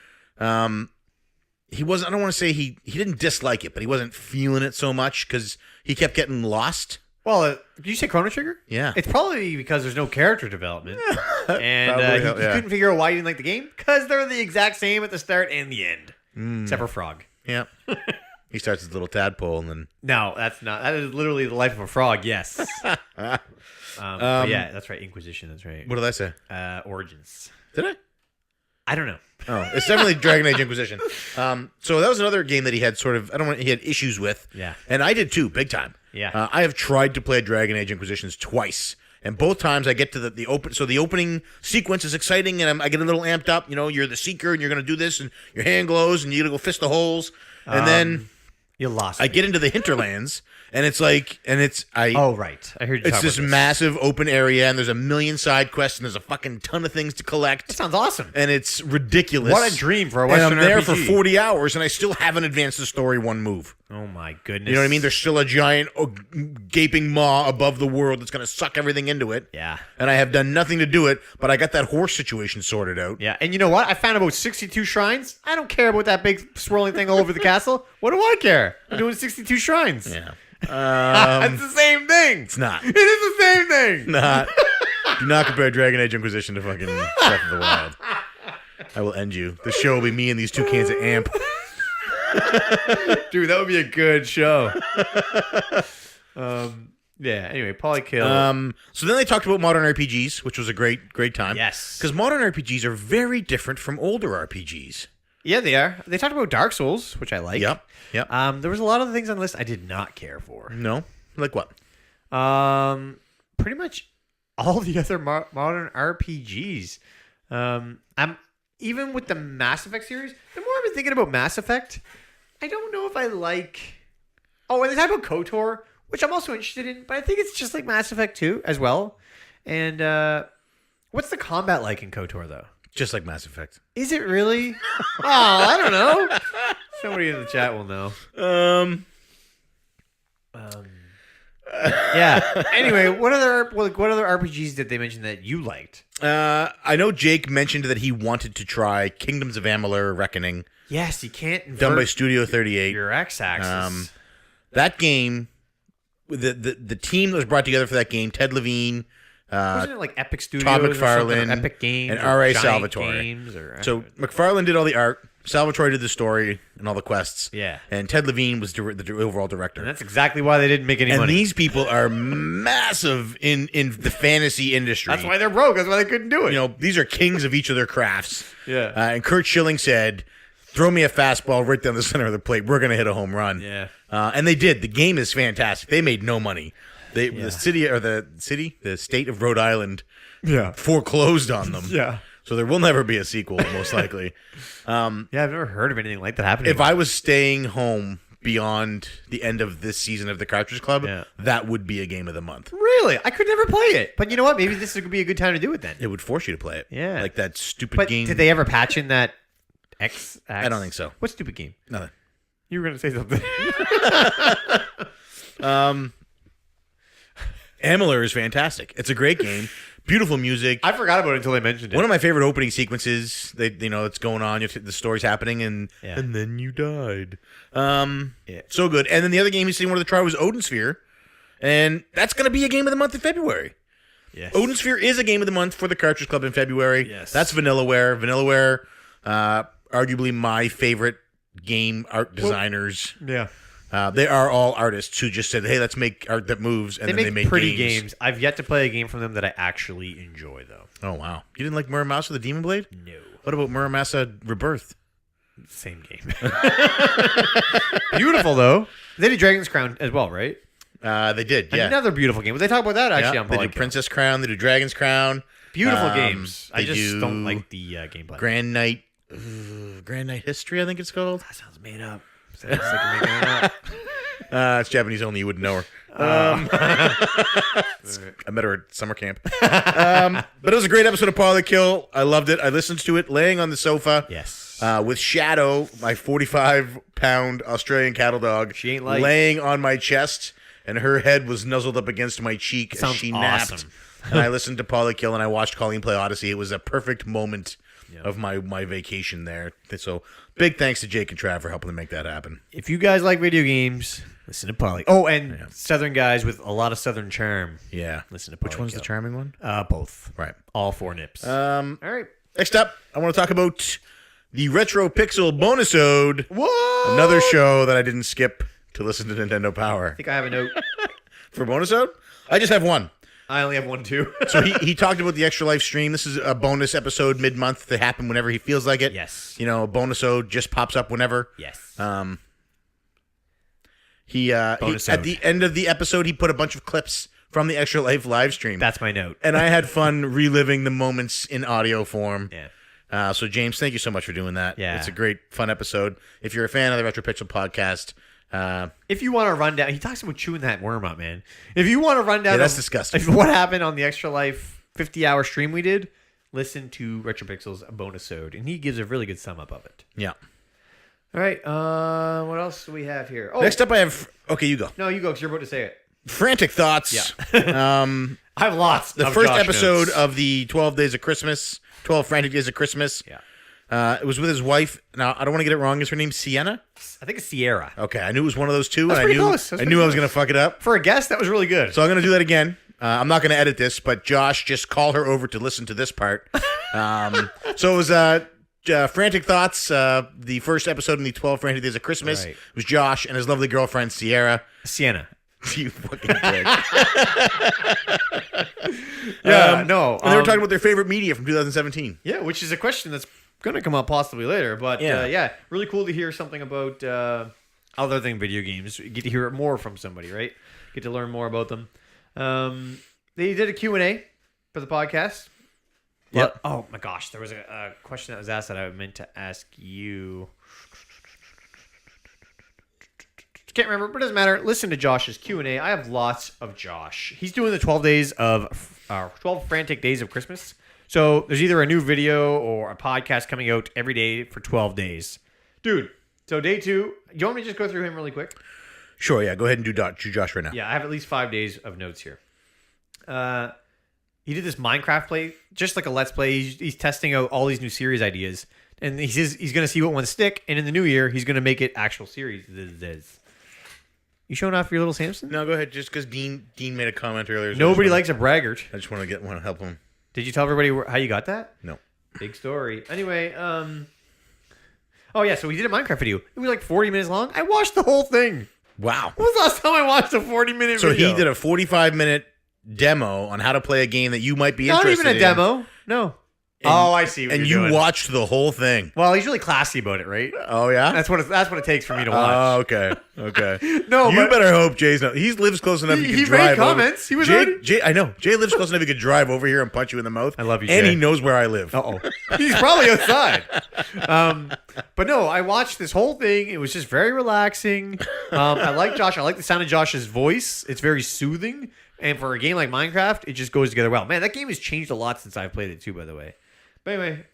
he wasn't. I don't want to say he didn't dislike it, but he wasn't feeling it so much because he kept getting lost. Well, did you say Chrono Trigger? Yeah. It's probably because there's no character development. And Probably, he couldn't figure out why he didn't like the game. Because they're the exact same at the start and the end. Except for Frog. Yeah. He starts as a little tadpole, and then No, that's not. That is literally the life of a frog, yes. But yeah, that's right. Inquisition, that's right. what did I say? Origins. Did I? I don't know. Oh, it's definitely Dragon Age Inquisition. So that was another game that he had he had issues with. Yeah. And I did too, big time. Yeah. I have tried to play Dragon Age Inquisitions twice. And both times I get to the open, so the opening sequence is exciting, and I get a little amped up. You're the seeker, and you're going to do this, and your hand glows, and you're going to go fist the holes. And then You lost I me. get into the hinterlands, and it's Oh, right. I heard you it's talk this about this. massive open area, and there's a million side quests, and there's a fucking ton of things to collect. That sounds awesome. And it's ridiculous. What a dream for a And Western I'm there RPG. for 40 hours, and I still haven't advanced the story one move. Oh, my goodness. You know what I mean? There's still a giant gaping maw above the world that's going to suck everything into it. Yeah. And I have done nothing to do it, but I got that horse situation sorted out. Yeah, and you know what? I found about 62 shrines. I don't care about that big swirling thing all over the castle. What do I care? I'm doing 62 shrines. Yeah. It's the same thing. It's not. It is the same thing. Not. Do not compare Dragon Age Inquisition to fucking Breath of the Wild. I will end you. The show will be me and these two cans of amp. Dude, that would be a good show. Yeah, anyway, Polykill. So then they talked about modern RPGs, which was a great time. Yes. Because modern RPGs are very different from older RPGs. Yeah, they are. They talked about Dark Souls, which I like. Yep. There was a lot of things on the list I did not care for. No? Like what? Pretty much all the other modern RPGs. I'm even with the Mass Effect series. The more I've been thinking about Mass Effect, I don't know if I like. Oh, and they talk about KOTOR, which I'm also interested in, but I think it's just like Mass Effect 2 as well. And what's the combat like in KOTOR though? Just like Mass Effect. Is it really? Oh, I don't know. Somebody in the chat will know. Yeah. Anyway, what other RPGs did they mention that you liked? I know Jake mentioned that he wanted to try Kingdoms of Amalur Reckoning, Yes, you can't invert done by Studio 38. your x-axis. That game, the team that was brought together for that game, Ted Levine, Wasn't it like Epic Studios Todd or something, McFarlane, or Epic Games, and or R.A. Giant Salvatore. Games, or So McFarlane did all the art, Salvatore did the story and all the quests. Yeah. And Ted Levine was the overall director. and that's exactly why they didn't make any And money. these people are massive in the fantasy industry. That's why they're broke. That's why they couldn't do it. These are kings of each of their crafts. Yeah. And Kurt Schilling said, "Throw me a fastball right down the center of the plate. We're going to hit a home run." Yeah. And they did. The game is fantastic. They made no money. The state of Rhode Island Yeah. foreclosed on them. Yeah. So there will never be a sequel, most likely. Yeah, I've never heard of anything like that happening. If I was staying home beyond the end of this season of the Cartridge Club, Yeah. that would be a game of the month. Really? I could never play it. But you know what? Maybe this would be a good time to do it then. It would force you to play it. Yeah. Like that stupid But game. did they ever patch in that X? I don't think so. What stupid game? Nothing. You were going to say something. Amalur is fantastic. It's a great game. Beautiful music. I forgot about it until they mentioned it. One of my favorite opening sequences. It's going on. The story's happening, and Yeah. and then you died. So good. And then the other game he said he wanted to try was Odin Sphere, and that's going to be a game of the month in February. Yes. Odin Sphere is a game of the month for the Cartridge Club in February. Yes. That's Vanillaware. Vanillaware, arguably my favorite game art designers. Yeah. They are all artists who just said, "Hey, let's make art that moves," and They then make they make pretty games. I've yet to play a game from them that I actually enjoy, though. Oh wow! You didn't like Muramasa the Demon Blade? No. What about Muramasa Rebirth? Same game. Beautiful, though. They did Dragon's Crown as well, right? They did. Yeah. Another beautiful game. But they talk about that actually on They do podcast. Princess Crown. They do Dragon's Crown. Beautiful games. I they just don't do like the gameplay. Grand Knight History, I think it's called. That sounds made up. Sounds like I'm making it up. It's Japanese only. You wouldn't know her. I met her at summer camp. But it was a great episode of Poly Kill. I loved it. I listened to it laying on the sofa. Yes. With Shadow, my 45-pound Australian cattle dog, She ain't light. laying on my chest, and her head was nuzzled up against my cheek as Sounds she napped. awesome. And I listened to Poly Kill, and I watched Colleen play Odyssey. It was a perfect moment of my vacation there. So big thanks to Jake and Trav for helping to make that happen. If you guys like video games, listen to Poly. Oh, and Southern guys with a lot of Southern charm. Yeah. Listen to Poly. Which one's the charming one? Both. Right. All four nips. All right. Next up, I want to talk about the Retro Pixel Bonus-ode. What? Another show that I didn't skip to listen to Nintendo Power. I think I have a note. For Bonus-ode? I just have one. I only have one, too. So he talked about the Extra Life stream. This is a bonus episode mid-month that happen whenever he feels like it. Yes. A bonus-ode just pops up whenever. Yes. He at the end of the episode, he put a bunch of clips from the Extra Life live stream. That's my note. And I had fun reliving the moments in audio form. Yeah. So, James, thank you so much for doing that. Yeah. It's a great, fun episode. If you're a fan of the Retro Pixel podcast, If you want to run down, he talks about chewing that worm up, man. If you want to run down, that's disgusting. What happened on the Extra Life 50-hour stream we did? Listen to RetroPixel's bonus-ode, and he gives a really good sum up of it. Yeah. All right. What else do we have here? Oh, Next up, I have. Okay, you go. no, you go because you're about to say it. Frantic Thoughts. Yeah. I have lots. The of first Josh episode notes. of the 12 Days of Christmas, 12 Frantic Days of Christmas. Yeah. It was with his wife. Now, I don't want to get it wrong. Is her name Sienna? I think it's Sierra. Okay, I knew it was one of those two, That's and pretty close. I knew I was going to fuck it up. For a guest, that was really good. So I'm going to do that again. I'm not going to edit this, but Josh, just call her over to listen to this part. So it was Frantic Thoughts, the first episode in the 12 Frantic Days of Christmas. Right. It was Josh and his lovely girlfriend, Sierra. Sienna. You fucking dick. Yeah, no. And they were talking about their favorite media from 2017. Yeah, which is a question that's going to come up possibly later. But Yeah. really cool to hear something about other than video games. You get to hear it more from somebody, right? Get to learn more about them. They did a Q&A for the podcast. Yep. Oh, my gosh. There was a question that was asked that I meant to ask you. Can't remember, but it doesn't matter. Listen to Josh's Q&A. I have lots of Josh. He's doing the 12 frantic days of Christmas. So there's either a new video or a podcast coming out every day for 12 days. Dude, so day 2, do you want me to just go through him really quick? Sure, yeah. Go ahead and do Josh right now. Yeah, I have at least 5 days of notes here. He did this Minecraft play, just like a Let's Play. He's testing out all these new series ideas. And he says he's going to see what ones stick. And in the new year, he's going to make it actual series. You showing off your little Samson? No, go ahead. Just because Dean made a comment earlier. So Nobody likes a braggart. I just want to help him. Did you tell everybody how you got that? No. Big story. Anyway, oh yeah, so we did a Minecraft video. It was like 40 minutes long. I watched the whole thing. Wow. When was the last time I watched a 40-minute So video? he did a 45-minute demo on how to play a game that you might be Not interested in. even a demo. No. Oh, I see. And you watched the whole thing. Well, he's really classy about it, right? Oh, yeah? That's what it takes for me to Oh, watch. okay. Okay. No, you but better hope Jay's not. He lives close enough he he can made drive comments. over. He was Jay, already- Jay, I know. Jay lives close enough he could drive over here and punch you in the mouth. I love you, And Jay. he knows where I live. Uh-oh. He's probably outside. But no, I watched this whole thing. It was just very relaxing. I like Josh. I like the sound of Josh's voice. It's very soothing. And for a game like Minecraft, it just goes together well. Man, that game has changed a lot since I've played it too, by the way. But anyway,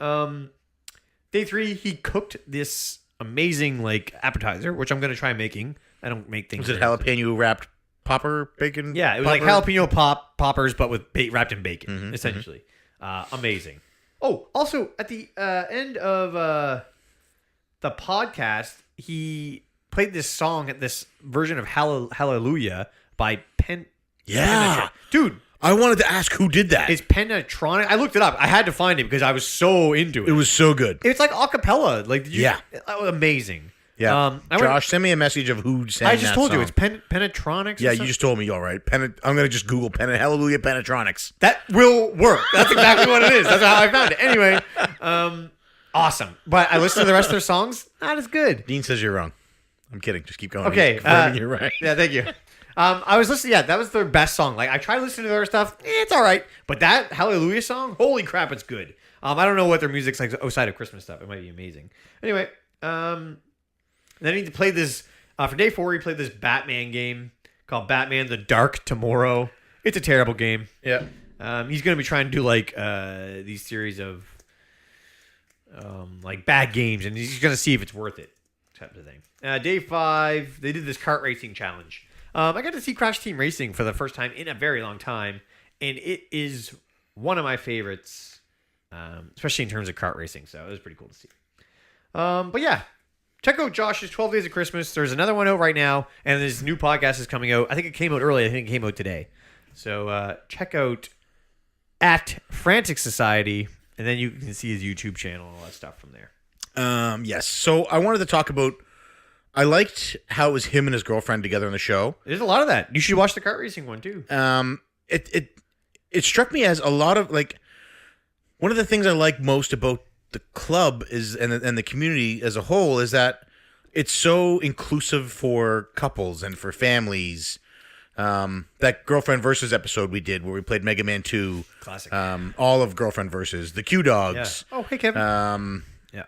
day 3, he cooked this amazing appetizer, which I'm going to try making. I don't make things. Was it jalapeno wrapped popper bacon. Yeah, it was popper. like jalapeno poppers, but with wrapped in bacon, essentially. Amazing. Oh, also at the end of the podcast, he played this song, this version of Hallelujah by Yeah, dude. I wanted to ask who did that. It's Pentatronic. I looked it up. I had to find it because I was so into it. It was so good. It's like a cappella. Like, Yeah. That was amazing. Yeah. Josh, send me a message of who sang that I just told you song. it's Pentatronics. Yeah, you just told me. All right. I'm going to just Google Hallelujah Penetronics. That will work. That's exactly what it is. That's how I found it. Anyway, awesome. But I listened to the rest of their songs. Not as good. Dean says you're wrong. I'm kidding. Just keep going. Okay. He's confirming you're right. Yeah, thank you. I was listening. Yeah, that was their best song. Like, I tried listening to their stuff. It's all right. But that Hallelujah song, holy crap, it's good. I don't know what their music's like outside of Christmas stuff. It might be amazing. Anyway, then he played this for day 4. He played this Batman game called Batman: The Dark Tomorrow. It's a terrible game. Yeah. He's going to be trying to do like these series of like bad games, and he's going to see if it's worth it, type of thing. Day 5, they did this kart racing challenge. I got to see Crash Team Racing for the first time in a very long time, and it is one of my favorites, especially in terms of kart racing. So it was pretty cool to see. But yeah, check out Josh's 12 Days of Christmas. There's another one out right now, and this new podcast is coming out. I think it came out early. I think it came out today. So check out at Frantic Society, and then you can see his YouTube channel and all that stuff from there. Yes. So I wanted to talk about. I liked how it was him and his girlfriend together on the show. There's a lot of that. You should watch the kart racing one too. It struck me as a lot of like one of the things I like most about the club is and the community as a whole is that it's so inclusive for couples and for families. That Girlfriend Versus episode we did where we played Mega Man 2. Classic. All of Girlfriend Versus, the Q Dogs. Yeah. Oh, hey Kevin. Yeah.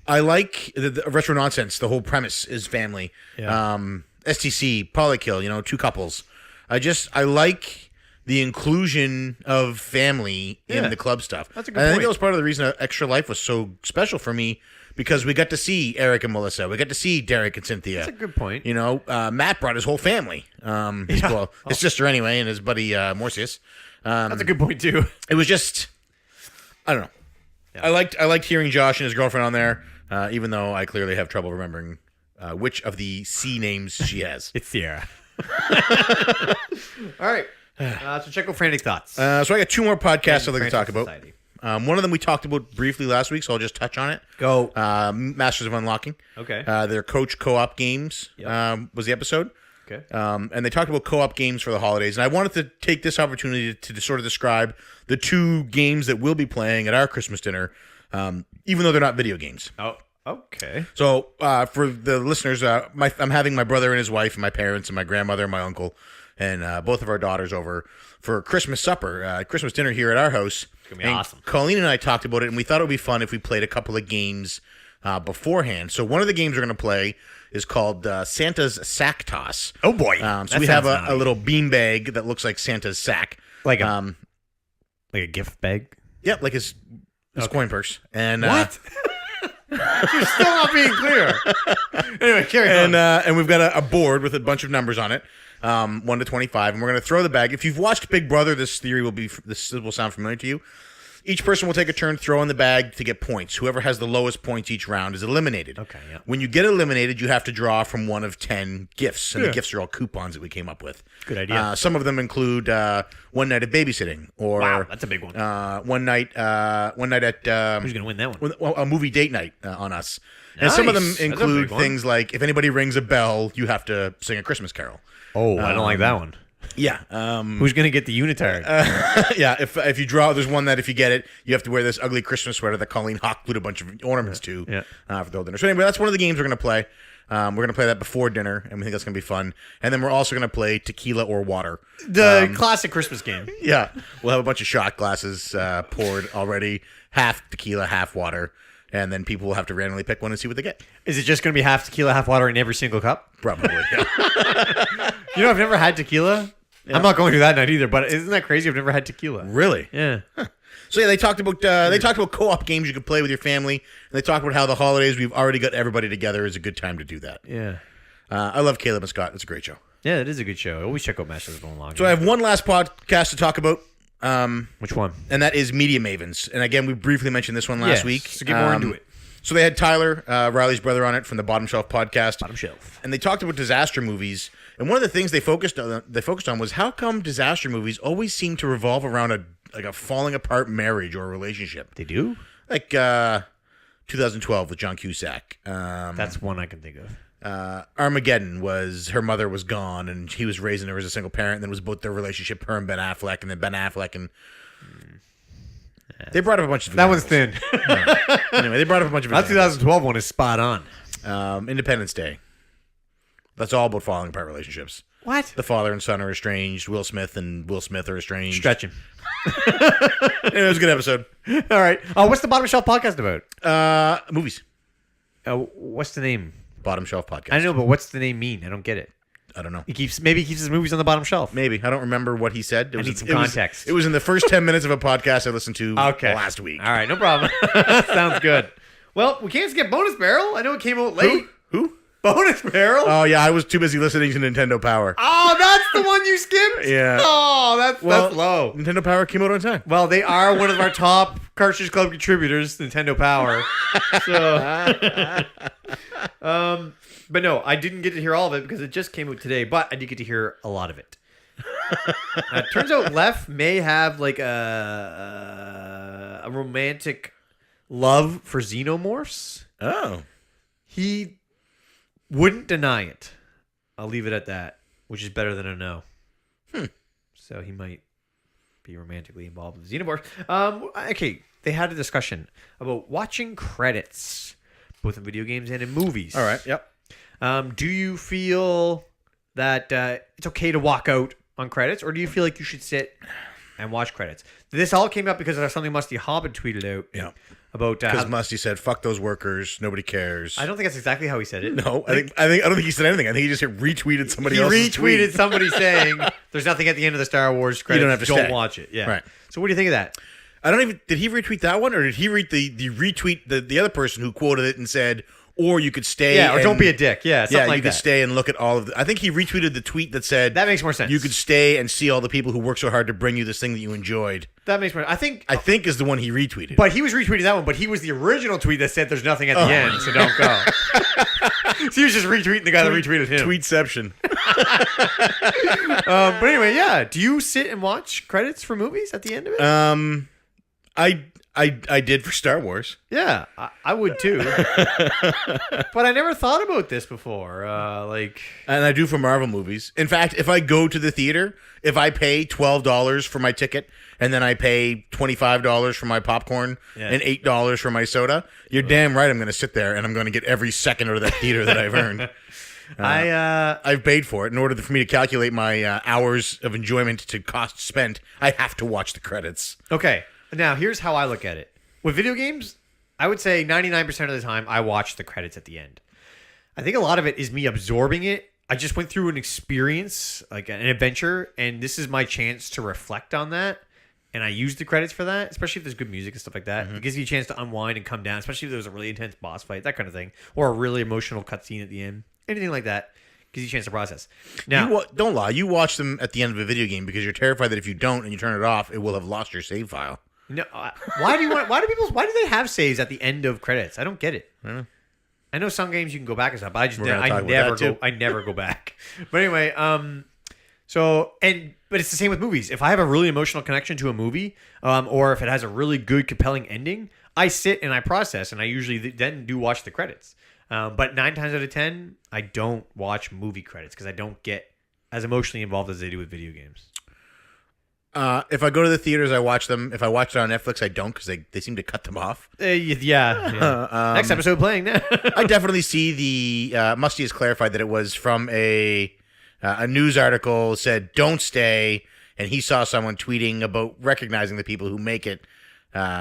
I like the Retro Nonsense. The whole premise is family. Yeah. STC, Polykill, 2 couples. I like the inclusion of family in the club stuff. That's a good and I think point. that was part of the reason Extra Life was so special for me because we got to see Eric and Melissa. We got to see Derek and Cynthia. That's a good point. Matt brought his whole family. His sister anyway, and his buddy Morsius. That's a good point too. It was just, I don't know. Yeah. I liked hearing Josh and his girlfriend on there, even though I clearly have trouble remembering which of the C names she has. It's Sierra. All right. So check out Frantic Thoughts. So I got 2 more podcasts I'd like to talk about. Society. One of them we talked about briefly last week, so I'll just touch on it. Go. Masters of Unlocking. Okay. Their Coach Co-op Games was the episode. Okay. And they talked about co-op games for the holidays. And I wanted to take this opportunity to sort of describe the 2 games that we'll be playing at our Christmas dinner, even though they're not video games. Oh, okay. So for the listeners, I'm having my brother and his wife and my parents and my grandmother and my uncle and both of our daughters over for Christmas supper, Christmas dinner here at our house. It's going to be awesome. Colleen and I talked about it, and we thought it would be fun if we played a couple of games beforehand. So one of the games we're going to play is called Santa's Sack Toss. Oh, boy. So we have a little bean bag that looks like Santa's sack. Like a gift bag? Yeah, like his coin purse. And what? You're still not being clear. Anyway, carry on. And we've got a board with a bunch of numbers on it, 1 to 25, and we're going to throw the bag. If you've watched Big Brother, this will sound familiar to you. Each person will take a turn throwing the bag to get points. Whoever has the lowest points each round is eliminated. Okay, yeah. When you get eliminated, you have to draw from one of 10 gifts, and the gifts are all coupons that we came up with. Good idea. Some of them include one night of babysitting, or wow, that's a big one. one night at Who's going to win that one? a movie date night on us. And some of them Nice. That's a include big one. things like if anybody rings a bell, you have to sing a Christmas carol. Oh, I don't like that one. Yeah. Who's going to get the unitard? Yeah. If you draw, there's one that if you get it, you have to wear this ugly Christmas sweater that Colleen Hawk glued a bunch of ornaments to for the whole dinner. So anyway, that's one of the games we're going to play. We're going to play that before dinner, and we think that's going to be fun. And then we're also going to play tequila or water. The classic Christmas game. Yeah. We'll have a bunch of shot glasses poured already, half tequila, half water. And then people will have to randomly pick one and see what they get. Is it just going to be half tequila, half water in every single cup? Probably. Yeah. You know, I've never had tequila. Yeah. I'm not going through that night either, but isn't that crazy? I've never had tequila. Really? Yeah. Huh. So yeah, they talked about co-op games you could play with your family, and they talked about how the holidays we've already got everybody together is a good time to do that. Yeah. I love Caleb and Scott. It's a great show. Yeah, it is a good show. Always check out Masters of Unlocking. So I have one last podcast to talk about. Which one? And that is Media Mavens. And again, we briefly mentioned this one last week. So get more into it. So they had Tyler, Riley's brother, on it from the Bottom Shelf podcast. Bottom Shelf. And they talked about disaster movies. And one of the things they focused on was how come disaster movies always seem to revolve around a falling apart marriage or relationship. They do? Like 2012 with John Cusack. That's one I can think of. Armageddon was her mother was gone and he was raising her as a single parent. And then it was about their relationship, her and Ben Affleck, and then Ben Affleck and they brought up a bunch of that one's thin. Anyway, they brought up a bunch of That 2012 one is spot on. Independence Day. That's all about falling apart relationships. What? The father and son are estranged. Will Smith and Will Smith are estranged. Stretching. Anyway, it was a good episode. All right. What's the Bottom Shelf podcast about? Movies. What's the name? Bottom Shelf podcast. I know, but what's the name mean? I don't get it. I don't know. Maybe he keeps his movies on the bottom shelf. Maybe. I don't remember what he said. I need some context. It was in the first 10 minutes of a podcast I listened to last week. All right, no problem. Sounds good. Well, we can't skip Bonus Barrel. I know it came out late. Who? Bonus Barrel? Oh, yeah. I was too busy listening to Nintendo Power. Oh, that's the one you skipped? Yeah. Oh, that's low. Nintendo Power came out on time. Well, they are one of our top Cartridge Club contributors, Nintendo Power. So, but no, I didn't get to hear all of it because it just came out today, but I did get to hear a lot of it. It turns out Lef may have like a romantic love for xenomorphs. Oh. He wouldn't deny it. I'll leave it at that, which is better than a no. So he might be romantically involved with xenomorphs. Okay, they had a discussion about watching credits, both in video games and in movies. All right. Yep. Do you feel that it's okay to walk out on credits, or do you feel like you should sit and watch credits? This all came up because of something Musty Hobbit tweeted out. Yeah. About because Musty said, "Fuck those workers. Nobody cares." I don't think that's exactly how he said it. No, I don't think he said anything. I think he just retweeted somebody else's He retweeted tweet. somebody saying, "There's nothing at the end of the Star Wars credits. You don't have to stay. watch it." Yeah. Right. So what do you think of that? I don't even. Did he retweet that one, or did he retweet the other person who quoted it and said, "Or you could stay"? Yeah, or don't be a dick. Yeah, something like you that. could stay and look at all of the. I think he retweeted the tweet that said That makes more sense. You could stay and see all the people who worked so hard to bring you this thing that you enjoyed. That makes more. I think is the one he retweeted. But he was retweeting that one. But he was the original tweet that said, "There's nothing at the end, so don't go." So he was just retweeting the guy that retweeted him. Tweetception. But anyway, yeah. Do you sit and watch credits for movies at the end of it? I did for Star Wars. Yeah, I would too. But I never thought about this before. And I do for Marvel movies. In fact, if I go to the theater, if I pay $12 for my ticket and then I pay $25 for my popcorn and $8 for my soda, you're damn right I'm going to sit there and I'm going to get every second out of that theater that I've earned. I've paid for it. In order for me to calculate my hours of enjoyment to cost spent, I have to watch the credits. Okay. Now, here's how I look at it. With video games, I would say 99% of the time I watch the credits at the end. I think a lot of it is me absorbing it. I just went through an experience, like an adventure, and this is my chance to reflect on that. And I use the credits for that, especially if there's good music and stuff like that. It gives you a chance to unwind and come down, especially if there's a really intense boss fight, that kind of thing, or a really emotional cutscene at the end. Anything like that gives you a chance to process. Now, don't lie. You watch them at the end of a video game because you're terrified that if you don't and you turn it off, it will have lost your save file. No, why do they have saves at the end of credits? I don't get it. I know some games you can go back and stuff, but I never go back. But anyway, but it's the same with movies. If I have a really emotional connection to a movie, or if it has a really good, compelling ending, I sit and I process, and I usually then do watch the credits. But 9 times out of 10, I don't watch movie credits because I don't get as emotionally involved as they do with video games. If I go to the theaters, I watch them. If I watch it on Netflix, I don't because they seem to cut them off. Yeah. Next episode playing now. I definitely see the Musty has clarified that it was from a news article said don't stay, and he saw someone tweeting about recognizing the people who make it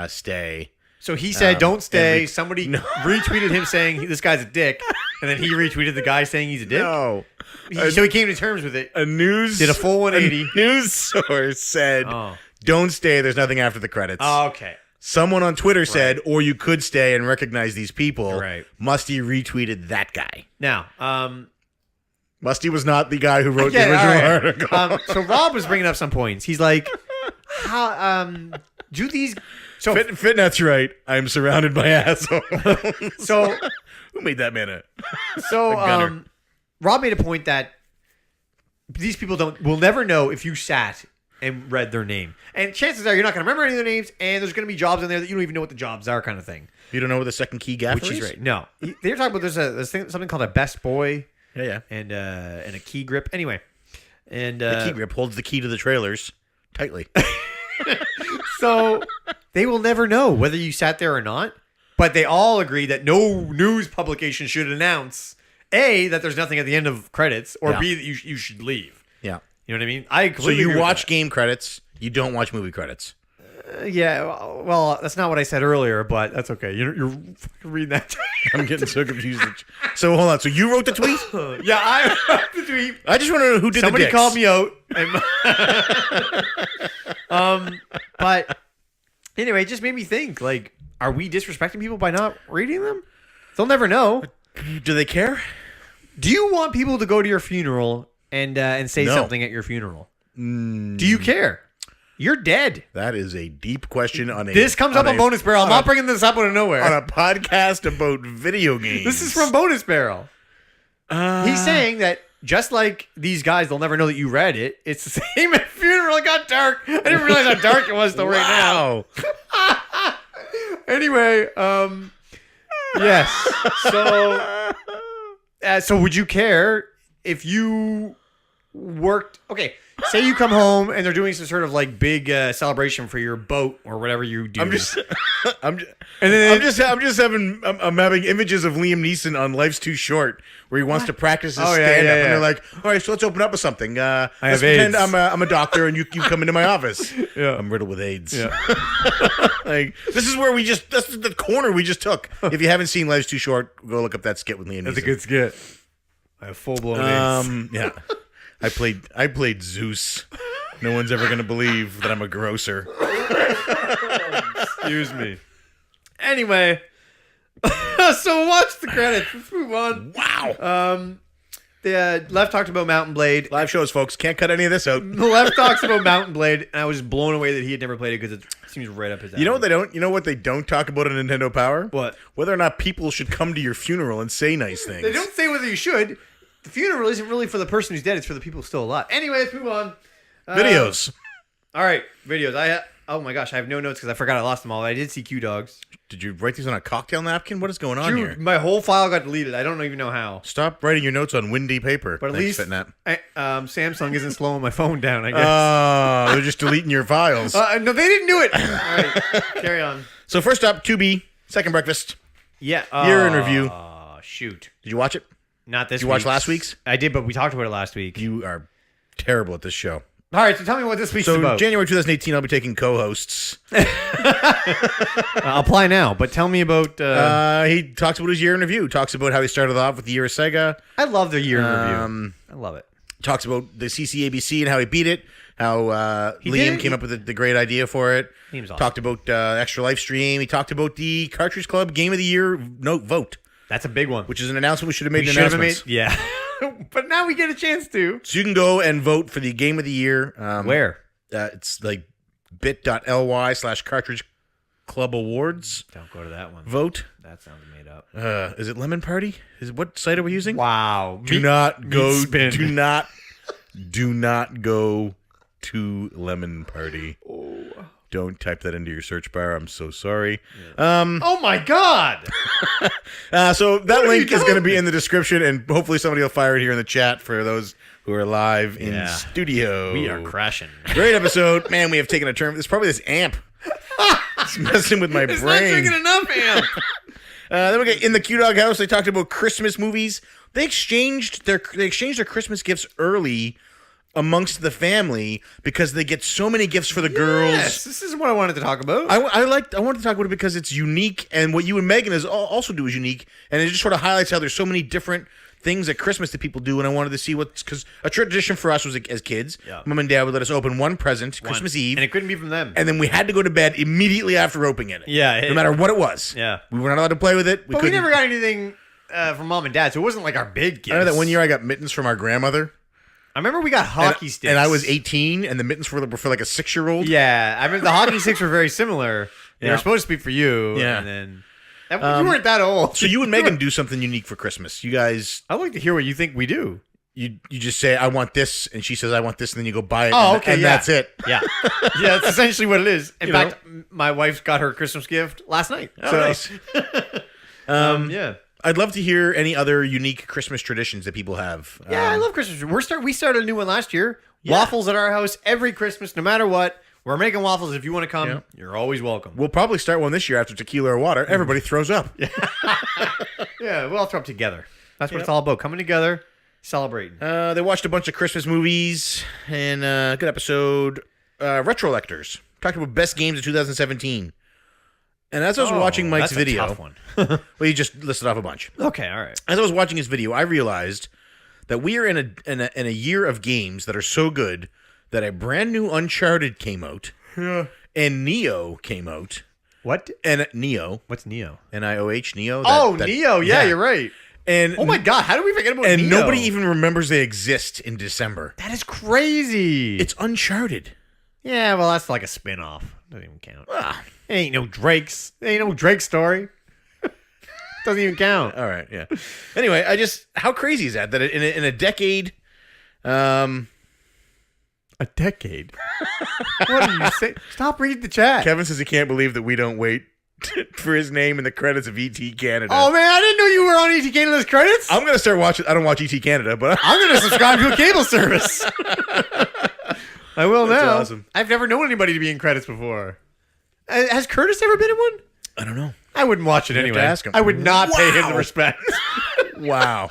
stay. So he said, "Don't stay." Somebody retweeted him saying this guy's a dick, and then he retweeted the guy saying he's a dick. No. So he came to terms with it. Did a full 180. A news source said, "Don't stay. There's nothing after the credits." Oh, okay. Someone on Twitter said, "Or you could stay and recognize these people." Right. Musty retweeted that guy. Now, Musty was not the guy who wrote the Yeah, original all right. article. So Rob was bringing up some points. He's like, how do these? So Fitnet's right. I'm surrounded by assholes. so Who made that man a so gunner? Rob made a point that these people will never know if you sat and read their name, and chances are you're not going to remember any of their names, and there's going to be jobs in there that you don't even know what the jobs are, kind of thing. You don't know what the second key gaffer Which is? is right. No, they're talking about there's something called a best boy. Yeah. And a key grip. Anyway, and The key grip holds the key to the trailers tightly. so they will never know whether you sat there or not. But they all agree that no news publication should announce A, that there's nothing at the end of credits, or Yeah. B, that you should leave. Yeah. You know what I mean? I So completely you agree with watch that. game credits, you don't watch movie credits. Yeah, well, that's not what I said earlier, but that's okay. You're fucking reading that. I'm getting so confused. So hold on. So you wrote the tweet? Yeah, I wrote the tweet. I just want to know who did Somebody the dicks. called me out. But anyway, it just made me think, like, are we disrespecting people by not reading them? They'll never know. Do they care? Do you want people to go to your funeral and say No. something at your funeral? Do you care? You're dead. That is a deep question on a. This comes up on Bonus Barrel. I'm not bringing this up out of nowhere. on a podcast about video games. This is from Bonus Barrel. He's saying that just like these guys, they'll never know that you read it. It's the same at funeral. It got dark. I didn't realize how dark it was till right now. Wow. Anyway, yes. So would you care if you worked? Okay, say you come home and they're doing some sort of like big celebration for your boat or whatever you do. I'm just and then I'm having images of Liam Neeson on Life's Too Short, where he wants to practice his Oh, yeah, stand-up, yeah, and they're yeah. like, "All right, so let's open up with something. Let's have pretend AIDS." I'm a doctor, and you come into my office. Yeah. I'm riddled with AIDS. Yeah. Like this is where that's the corner we just took. If you haven't seen Life's Too Short, go look up that skit with Liam Neeson. That's a good skit. I have full blown AIDS. Yeah. I played Zeus. No one's ever gonna believe that I'm a grocer. Excuse me. Anyway, so watch the credits. Let's move on. Wow. The left talked about Mountain Blade. Live shows, folks. Can't cut any of this out. The left talks about Mountain Blade, and I was blown away that he had never played it because it seems right up his alley. You know what they don't talk about on Nintendo Power? What? Whether or not people should come to your funeral and say nice things. They don't say whether you should. The funeral isn't really for the person who's dead; it's for the people still alive. Anyway, let's move on. Videos. All right, videos. Oh my gosh, I have no notes because I forgot I lost them all. I did see Q Dogs. Did you write these on a cocktail napkin? What is going on Dude, here? my whole file got deleted. I don't even know how. Stop writing your notes on windy paper. But at Thanks, least Fitnat. Samsung isn't slowing my phone down, I guess. They're just deleting your files. No, they didn't do it. All right, carry on. So first up, 2B, Second Breakfast. Yeah. Year in review. Oh, shoot. Did you watch it? Not this Did you watch week's. last week's? I did, but we talked about it last week. You are terrible at this show. All right, so tell me what this week's So about. January 2018, I'll be taking co-hosts. Apply now, but tell me about... He talks about his year in review. Talks about how he started off with the year of Sega. I love the year in review. I love it. Talks about the CCABC and how he beat it. How Liam came up with the great idea for it. Liam's awesome. Talked about Extra Life Stream. He talked about the Cartridge Club Game of the Year vote, That's a big one. which is an announcement we should have made. We in should have announcements. made... Yeah. But now we get a chance to. So you can go and vote for the Game of the Year. Where? It's like bit.ly/Cartridge Club Awards. Don't go to that one. Vote. That sounds made up. Is it Lemon Party? What site are we using? Wow. Do not go. spin. Do not go to Lemon Party. Don't type that into your search bar. I'm so sorry. Oh my God. So that are link you is going to doing? be in the description, and hopefully somebody will fire it here in the chat for those who are live in Yeah. studio. We are crashing. Great episode, man. We have taken a turn. It's probably this amp. It's messing with my It's brain. not drinking enough, amp. Then we get in the Q Dog house. They talked about Christmas movies. They exchanged their Christmas gifts early amongst the family because they get so many gifts for the girls. Yes, this is what I wanted to talk about. I wanted to talk about it because it's unique, and what you and Megan also do is unique, and it just sort of highlights how there's so many different things at Christmas that people do, and I wanted to see because a tradition for us was as kids, Mom and Dad would let us open one present Christmas Eve, And it couldn't be from them. and then we had to go to bed immediately after opening it. Yeah, no matter what it was. Yeah. We were not allowed to play with it. But we never got anything from mom and dad, so it wasn't like our big gifts. I know that one year I got mittens from our grandmother. I remember we got hockey sticks. And I was 18, and the mittens were for like a 6-year-old. Yeah, I remember the hockey sticks were very similar. They Yeah. were supposed to be for you. Yeah. And then you weren't that old. So you and Megan do something unique for Christmas. You guys, I'd like to hear what you think we do. you just say, I want this, and she says, I want this, and then you go buy it. Oh, and, okay, and yeah. that's it. Yeah. Yeah, that's essentially what it is. In You fact, my wife got her Christmas gift last night. Oh, So, nice. yeah. I'd love to hear any other unique Christmas traditions that people have. Yeah, I love Christmas. We started a new one last year. Yeah. Waffles at our house every Christmas, no matter what. We're making waffles. If you want to come, Yeah. you're always welcome. We'll probably start one this year after tequila or water. Everybody throws up. Yeah, we'll all throw up together. That's what Yep. it's all about. Coming together, celebrating. They watched a bunch of Christmas movies, and good episode. Retrolectors. Talked about best games of 2017. And as I was watching Mike's that's video, a tough one. well, he just listed off a bunch. Okay, all right. As I was watching his video, I realized that we are in a year of games that are so good that a brand new Uncharted came out, and Neo came out, What? and Neo, What's Neo? Nioh, Neo. Neo. Yeah, you're right. And Oh my God, how did we forget about and Neo? nobody even remembers they exist in December. That is crazy. It's Uncharted. Yeah, well, that's like a spin-off. Doesn't even count. Ah, It ain't no Drake's. It ain't no Drake story. Doesn't even count. all right, yeah. Anyway, how crazy is that in a decade? A decade. What are you saying? Stop reading the chat. Kevin says he can't believe that we don't wait for his name in the credits of ET Canada. Oh man, I didn't know you were on ET Canada's credits. I'm gonna start watching. I don't watch ET Canada, but I'm gonna subscribe to a cable service. I will That's now. awesome. I've never known anybody to be in credits before. Has Curtis ever been in one? I don't know. I wouldn't watch it have anyway. to ask him. I would not pay him the Wow. respect. Wow.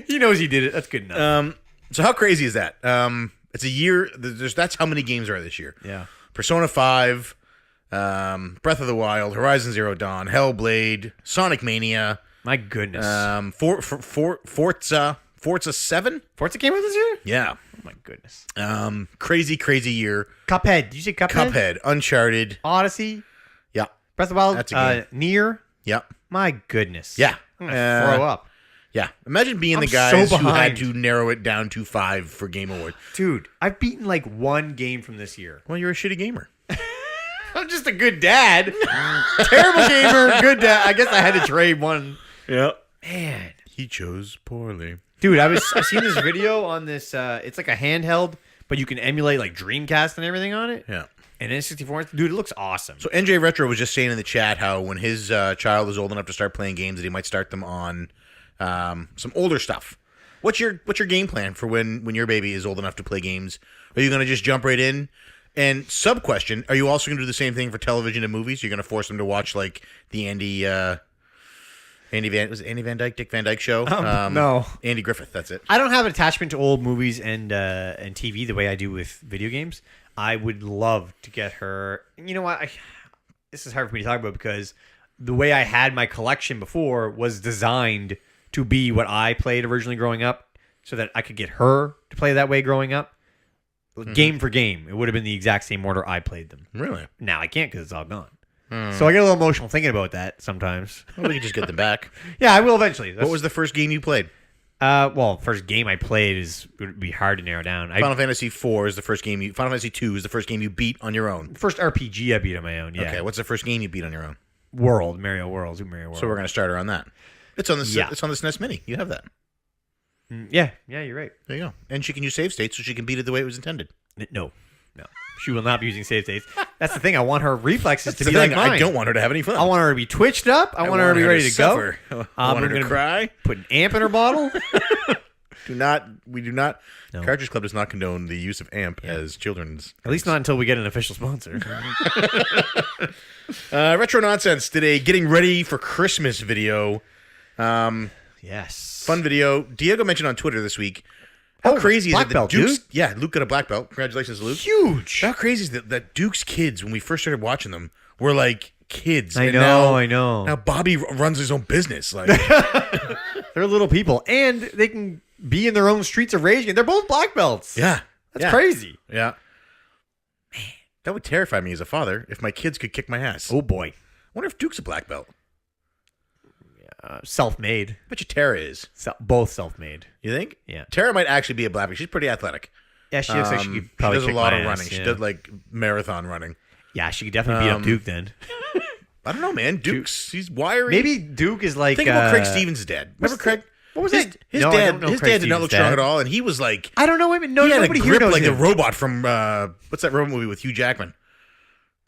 He knows he did it. That's good enough. So how crazy is that? It's a year. That's how many games are this year. Yeah. Persona 5, Breath of the Wild, Horizon Zero Dawn, Hellblade, Sonic Mania, My goodness. Forza 7. Forza came out this year? Yeah. Oh my goodness. Crazy year. Cuphead. Did you say Cuphead? Cuphead, Uncharted. Odyssey. Yeah. Breath of the Wild. That's a game. Nier. Yeah. My goodness. Yeah. I'm gonna throw up. Yeah. Imagine being the I'm guys so who had behind. to narrow it down to 5 for Game Award. Dude, I've beaten like one game from this year. Well, you're a shitty gamer. I'm just a good dad. Terrible gamer, good dad. I guess I had to trade one. Yeah. Man. He chose poorly. Dude, I seen this video on this it's like a handheld, but you can emulate like Dreamcast and everything on it. Yeah. And N64, dude, it looks awesome. So NJ Retro was just saying in the chat how when his child is old enough to start playing games, that he might start them on some older stuff. What's your game plan for when your baby is old enough to play games? Are you going to just jump right in? And sub question: are you also going to do the same thing for television and movies? You're going to force them to watch like the Andy Van Dyke, Dick Van Dyke show? No. Andy Griffith. That's it. I don't have an attachment to old movies and TV the way I do with video games. I would love to get her. You know what? This is hard for me to talk about because the way I had my collection before was designed to be what I played originally growing up, so that I could get her to play that way growing up. Game for game, it would have been the exact same order I played them. Really? Now I can't because it's all gone. So I get a little emotional thinking about that sometimes. Well, we can just get them back. Yeah, I will eventually. What was the first game you played? Well, first game I played would be hard to narrow down. Final Fantasy 4 is the first game you. Final Fantasy 2 is the first game you beat on your own. First RPG I beat on my own. Yeah. Okay, what's the first game you beat on your own? Mario World, Super Mario World. So we're going to start her on that. It's on the Yeah. It's on the SNES Mini. You have that. Yeah, you're right. There you go. And she can use save states, so she can beat it the way it was intended. No, she will not be using save states. That's the thing. I want her reflexes to The be like thing, mine. I don't want her to have any fun. I want her to be twitched up. I want her to be ready to go. suffer. I want her to gonna cry. Put an amp in her bottle. We do not. No. Cartridge Club does not condone the use of AMP as children's. At least not until we get an official sponsor. Retro Nonsense did a getting ready for Christmas video. Yes. Fun video. Diego mentioned on Twitter this week. How crazy is black it that belt, Duke's? dude. Yeah, Luke got a black belt. Congratulations, Luke. Huge. How crazy is that Duke's kids, when we first started watching them, were like kids. I And know. Now Bobby runs his own business. Like, They're little people, and they can be in their own streets of rage. They're both black belts. yeah. That's crazy. Yeah. Man, that would terrify me as a father if my kids could kick my ass. Oh boy. I wonder if Duke's a black belt. self-made. I bet you Tara is. Both self-made. You think? Yeah. Tara might actually be a black. She's pretty athletic. Yeah, she looks like she could probably does a kick lot my of ass, running. She yeah. does like marathon running. Yeah, she could definitely beat up Duke then. I don't know, man. Duke's he's wiry. Maybe Duke is like. Think about Craig Stevens' dad. Remember Craig? What was his, that? His No, I dad. don't know His Craig dad did not Stevens' look strong dad. at all, and he was like. I don't know him. No, he had nobody a here grip knows like him. a robot from what's that robot movie with Hugh Jackman?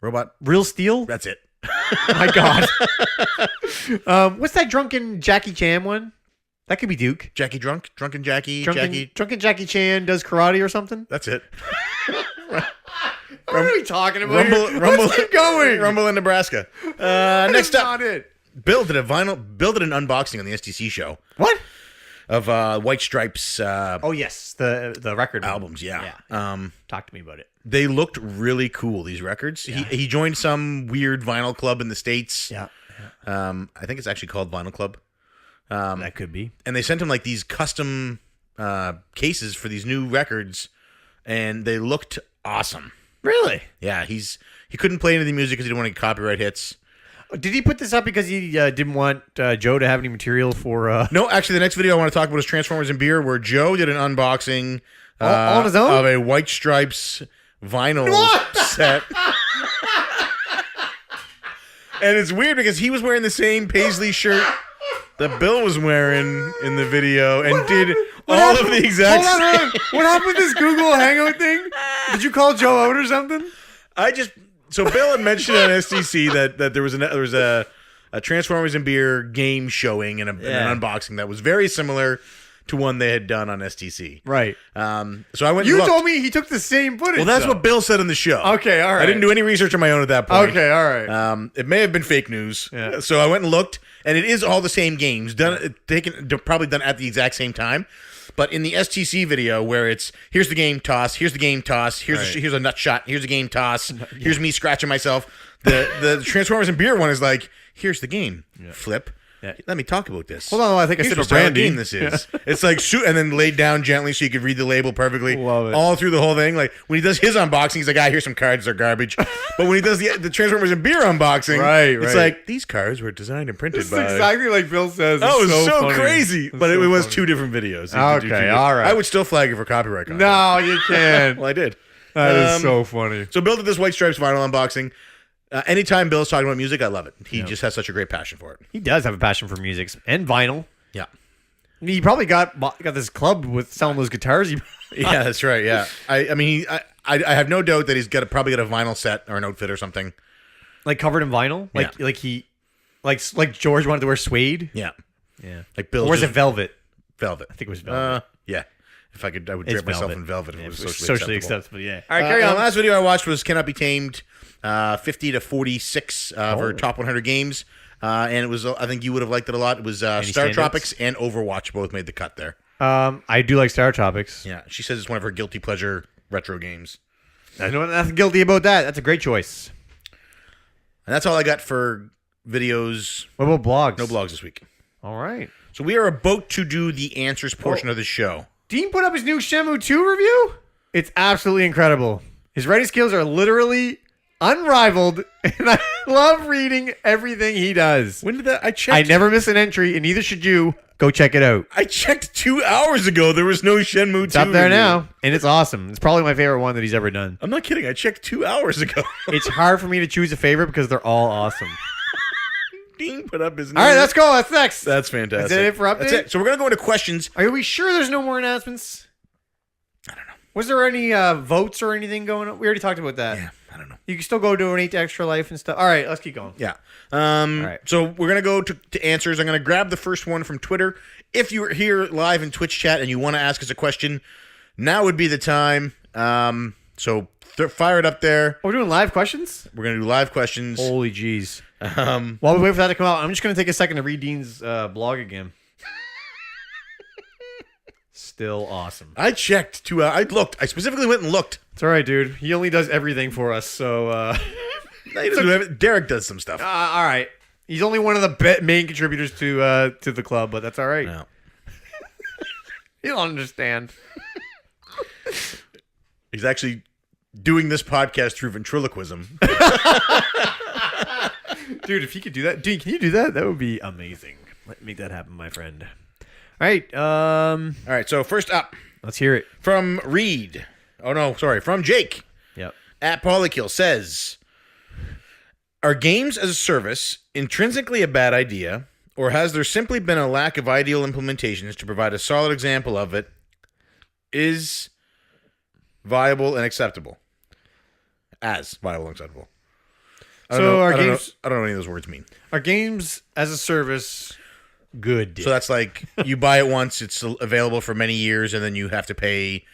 Robot. Real Steel. That's it. My God. What's that drunken Jackie Chan one? That could be Duke. Jackie drunken Jackie. Drunken Jackie Chan does karate or something. That's it. What are we talking about? Rumble. Let's keep going. Rumble in Nebraska. Next up, Not it. Bill did an unboxing on the STC show What? of White Stripes Oh yes, the record one. albums. Yeah. Talk to me about it. They looked really cool. These records. Yeah. He joined some weird vinyl club in the States. Yeah. I think it's actually called Vinyl Club. That could be. And they sent him like these custom cases for these new records, and they looked awesome. Really? Yeah, he couldn't play any of the music because he didn't want any copyright hits. Did he put this up because he didn't want Joe to have any material for? No, actually, the next video I want to talk about is Transformers and Beer, where Joe did an unboxing on his own of a White Stripes vinyl set. And it's weird because he was wearing the same paisley shirt that Bill was wearing in the video and did all of the exact Hold on, same. hold on. What happened with this Google Hangout thing? Did you call Joe out or something? So Bill had mentioned on STC that there was a Transformers and Beer game showing and an unboxing that was very similar to one they had done on STC. Right. So I went. You and looked. told me he took the same footage. Well, that's though. what Bill said in the show. Okay, all right. I didn't do any research on my own at that point. Okay, all right. It may have been fake news. Yeah. So I went and looked, and it is all the same games probably done at the exact same time. But in the STC video, where it's here's the game toss, here's the game toss, here's a nut shot, here's a game toss, here's me scratching myself. The Transformers and Beer one is like here's the game flip. Yeah. Let me talk about this. Hold on, I think I Here's said what a style of brandy. game this is. It's like shoot and then laid down gently so you could read the label perfectly. Love it. All through the whole thing. Like when he does his unboxing, he's like, here's some cards, they're garbage. But when he does the Transformers and Beer unboxing, it's like these cards were designed and printed It's by. exactly like Bill says. Oh, it was so funny. crazy. It's But so it was funny. two different videos. Okay, all right. I would still flag it for copyright content. No, you can't. Well, I did. That is so funny. So Bill did this White Stripes vinyl unboxing. Anytime Bill's talking about music, I love it. He just has such a great passion for it. He does have a passion for music and vinyl. Yeah. He probably got this club with selling those guitars. Yeah, that's right. Yeah. I mean, I have no doubt that he's probably got a vinyl set or an outfit or something. Like covered in vinyl. Like George wanted to wear suede. Yeah. Yeah. Like Bill. Or was it velvet? Velvet? I think it was velvet. Yeah. If I could, I would It's drape myself velvet. in velvet if Yeah, it was for socially acceptable. Yeah. All right, carry The on. last video I watched was Cannot Be Tamed, 50 to 46 for top 100 games. And it was, I think you would have liked it a lot. It was Star standouts? Tropics and Overwatch both made the cut there. I do like Star Tropics. Yeah. She says it's one of her guilty pleasure retro games. I know nothing guilty about that. That's a great choice. And that's all I got for videos. What about blogs? No blogs this week. All right. So we are about to do the answers portion of the show. Dean put up his new Shenmue 2 review. It's absolutely incredible. His writing skills are literally unrivaled, and I love reading everything he does. When did that? I checked. I never miss an entry, and neither should you. Go check it out. I checked 2 hours ago. There was no Shenmue 2. It's up there review. now, and it's awesome. It's probably my favorite one that he's ever done. I'm not kidding. I checked 2 hours ago. It's hard for me to choose a favorite because they're all awesome. Dean put up his. All right, let's go. That's next. That's fantastic. Is that it for update? That's it. So we're gonna go into questions. Are we sure there's no more announcements? I don't know. Was there any votes or anything going on? We already talked about that. Yeah, I don't know. You can still go donate to Extra Life and stuff. All right, let's keep going. Yeah. right. So we're gonna go to answers. I'm gonna grab the first one from Twitter. If you're here live in Twitch chat and you want to ask us a question, now would be the time. So fire it up there. Oh, we're doing live questions? We're gonna do live questions. Holy jeez. While we wait for that to come out, I'm just going to take a second to read Dean's blog again. Still awesome. I checked 2 hours. I looked. I specifically went and looked. It's all right, dude. He only does everything for us, so... No, he doesn't do it. Derek does some stuff. all right. He's only one of the main contributors to the club, but that's all right. No. He'll understand. He's actually doing this podcast through ventriloquism. Dude, if he could do that... Dean, can you do that? That would be amazing. Make that happen, my friend. All right. All right, so first up, Let's hear it. from Reed. Oh, no, sorry, from Jake. Yep. At Polykill says, are games as a service intrinsically a bad idea, or has there simply been a lack of ideal implementations to provide a solid example of it is viable and acceptable? As viable and acceptable. I don't So know, our I don't games- know, I don't know what any of those words mean. Are games as a service good? So that's like you buy it once, it's available for many years, and then you have to pay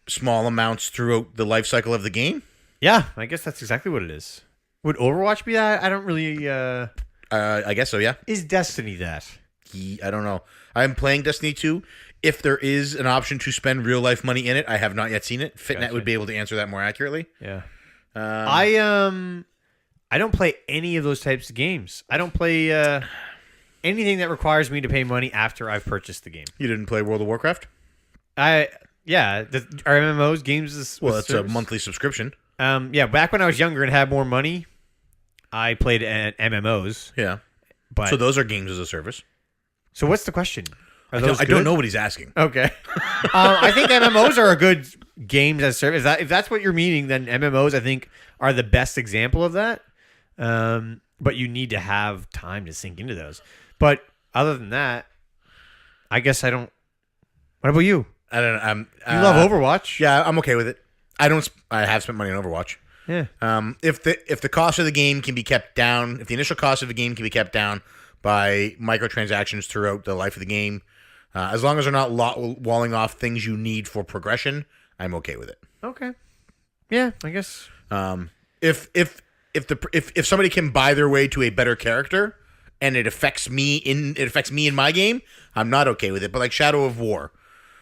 small amounts throughout the life cycle of the game? Yeah, I guess that's exactly what it is. Would Overwatch be that? I don't really. I guess so, yeah. Is Destiny that? I don't know. I'm playing Destiny 2. If there is an option to spend real life money in it, I have not yet seen it. Fitnet Gotcha. would be able to answer that more accurately. Yeah. I don't play any of those types of games. I don't play anything that requires me to pay money after I've purchased the game. You didn't play World of Warcraft? Are MMOs games? Well, it's a monthly subscription. Yeah, back when I was younger and had more money, I played MMOs. Yeah. But So those are games as a service. so what's the question? Are I those don't good? know what he's asking. Okay. I think MMOs are a good games as service. If that's what you're meaning, then MMOs I think are the best example of that. But you need to have time to sink into those. But other than that, I guess I don't. What about you? I don't know. You love Overwatch. Yeah, I'm okay with it. I have spent money on Overwatch. Yeah. If the cost of the game can be kept down, if the initial cost of the game can be kept down by microtransactions throughout the life of the game, as long as they're not walling off things you need for progression, I'm okay with it. Okay. Yeah, I guess. If somebody can buy their way to a better character and it affects me in my game, I'm not okay with it. But like Shadow of War,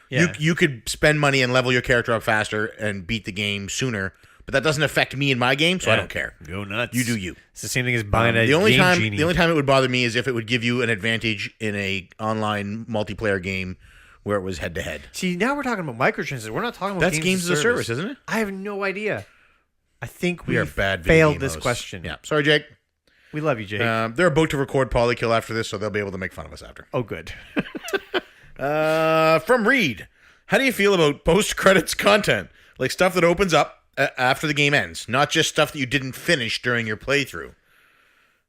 Yeah. you could spend money and level your character up faster and beat the game sooner, but that doesn't affect me in my game, so I don't care. Go nuts. You do you. It's the same thing as buying a The only game time genie. the only time it would bother me is if it would give you an advantage in a online multiplayer game where it was head to head. See, now we're talking about microtransactions. We're not talking about That's games as a service, isn't it? I have no idea. I think We are bad video failed game this hosts. question. Yeah, sorry, Jake. We love you, Jake. They're about to record Polykill after this, so they'll be able to make fun of us after. Oh, good. From Reed, how do you feel about post-credits content? Like stuff that opens up after the game ends, not just stuff that you didn't finish during your playthrough.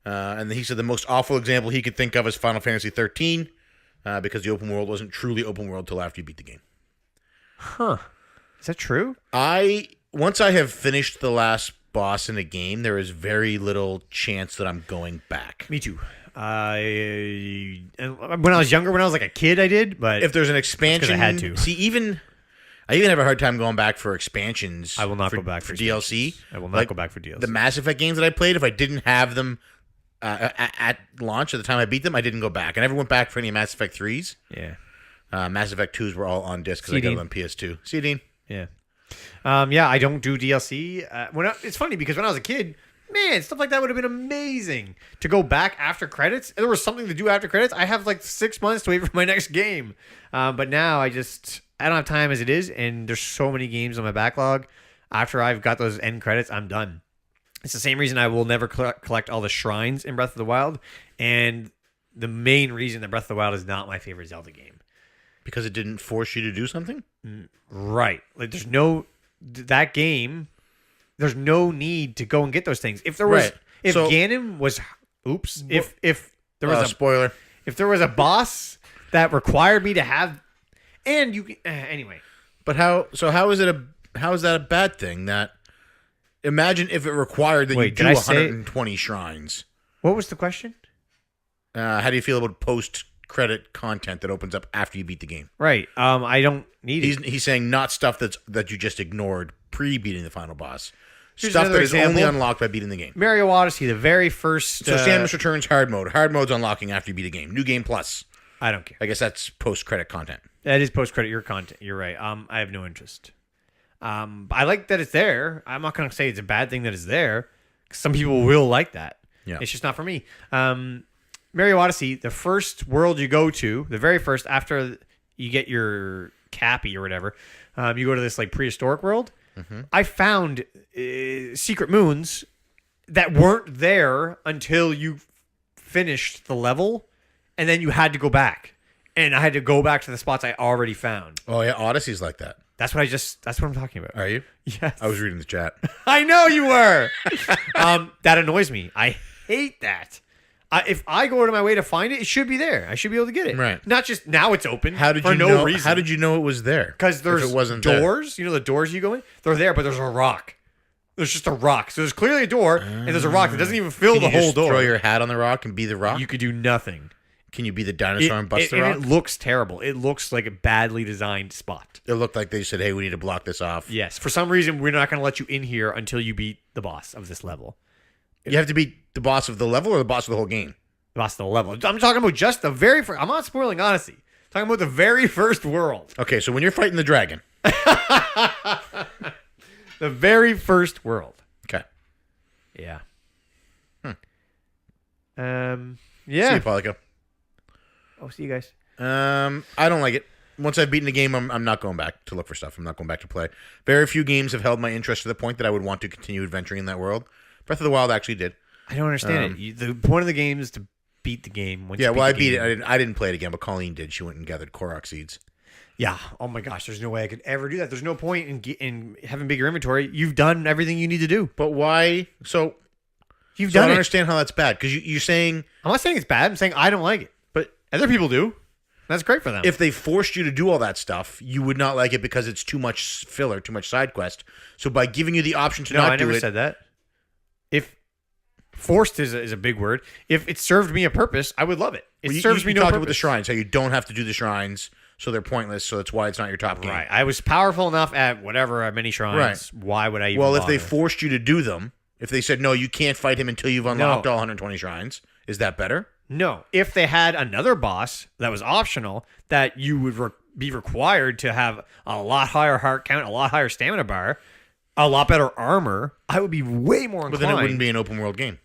And he said the most awful example he could think of is Final Fantasy 13, because the open world wasn't truly open world till after you beat the game. Huh. Is that true? Once I have finished the last boss in a game, there is very little chance that I'm going back. Me too. When I was younger, when I was like a kid, I did, but If there's an expansion, I had to. See, I even have a hard time going back for expansions. I will not go back for DLC. I will not go back for DLC. The Mass Effect games that I played, if I didn't have them at launch at the time I beat them, I didn't go back. I never went back for any Mass Effect 3s. Yeah. Mass Effect 2s were all on disc because I got them on PS2. See you, Dean. Yeah. Yeah, I don't do DLC. It's funny because when I was a kid, man, stuff like that would have been amazing. To go back after credits, there was something to do after credits. I have like 6 months to wait for my next game. But now I don't have time as it is, and there's so many games on my backlog. After I've got those end credits, I'm done. It's the same reason I will never collect all the shrines in Breath of the Wild, and the main reason that Breath of the Wild is not my favorite Zelda game. Because it didn't force you to do something? Right. Like there's no need to go and get those things. If there was Right. if So- Ganon was if there was a spoiler. if there was a boss that required me to have and you anyway. But how is that a bad thing? That imagine if it required that Wait, you did do I say- 120 shrines. What was the question? How do you feel about post-credit content that opens up after you beat the game? Right. I don't need it. He's saying not stuff that you just ignored pre-beating the final boss. Here's Stuff that another is only example. unlocked by beating the game. Mario Odyssey, the very first So Samus Returns hard mode. Hard mode's unlocking after you beat a game. New game plus. I don't care. I guess that's post-credit content. That is post credit your content. You're right. I have no interest. I like that it's there. I'm not going to say it's a bad thing that it's there. 'Cause some people will like that. Yeah. It's just not for me. Mario Odyssey, the first world you go to, the very first after you get your Cappy or whatever, you go to this like prehistoric world. Mm-hmm. I found secret moons that weren't there until you finished the level. and then you had to go back, and I had to go back to the spots I already found. Oh yeah, Odyssey's like that. That's what I'm talking about. Are you? Yes. I was reading the chat. I know you were. That annoys me. I hate that. If I go out of my way to find it, it should be there. I should be able to get it. Right. Not just now it's open. How did for you no know? reason. How did you know it was there? Because there's if it wasn't doors. You know the doors you go in? They're there, but there's a rock. There's just a rock. So there's clearly a door, and there's a rock that doesn't even fill Can the you whole just door. throw your hat on the rock and be the rock? You could do nothing. Can you be the dinosaur and bust the rock? It looks terrible. It looks like a badly designed spot. It looked like they said, "Hey, we need to block this off." Yes. For some reason, we're not going to let you in here until you beat the boss of this level. You have to beat the boss of the level or the boss of the whole game. The boss of the level. I'm talking about just the very first. I'm not spoiling Odyssey. I'm talking about the very first world. Okay, so when you're fighting the dragon. The very first world. Okay. Yeah. Yeah. See Yeah. you, Paulico. Oh, see you guys. I don't like it. Once I've beaten the game, I'm not going back to look for stuff. I'm not going back to play. Very few games have held my interest to the point that I would want to continue adventuring in that world. Breath of the Wild actually did. I don't understand it. The point of the game is to beat the game. Once Yeah, you well, I the beat game. it. I didn't play it again, but Colleen did. She went and gathered Korok seeds. Yeah. Oh my gosh. There's no way I could ever do that. There's no point in having bigger inventory. You've done everything you need to do. But why? So You've I done don't it. understand how that's bad because you're saying I'm not saying it's bad. I'm saying I don't like it. But other people do. That's great for them. if they forced you to do all that stuff, you would not like it because it's too much filler, too much side quest. So by giving you the option to no, not I do never it, said that. If forced is a big word. If it served me a purpose, I would love it. It well, serves you me no talked purpose. about the shrines, how you don't have to do the shrines, so they're pointless. So that's why it's not your top game. Right. I was powerful enough at whatever many shrines. Right. Why would I even Well, if they bother? forced you to do them, if they said no, you can't fight him until you've unlocked all 120 shrines, is that better? No. If they had another boss that was optional that you would be required to have a lot higher heart count, a lot higher stamina bar, a lot better armor, I would be way more inclined. But then it wouldn't be an open world game.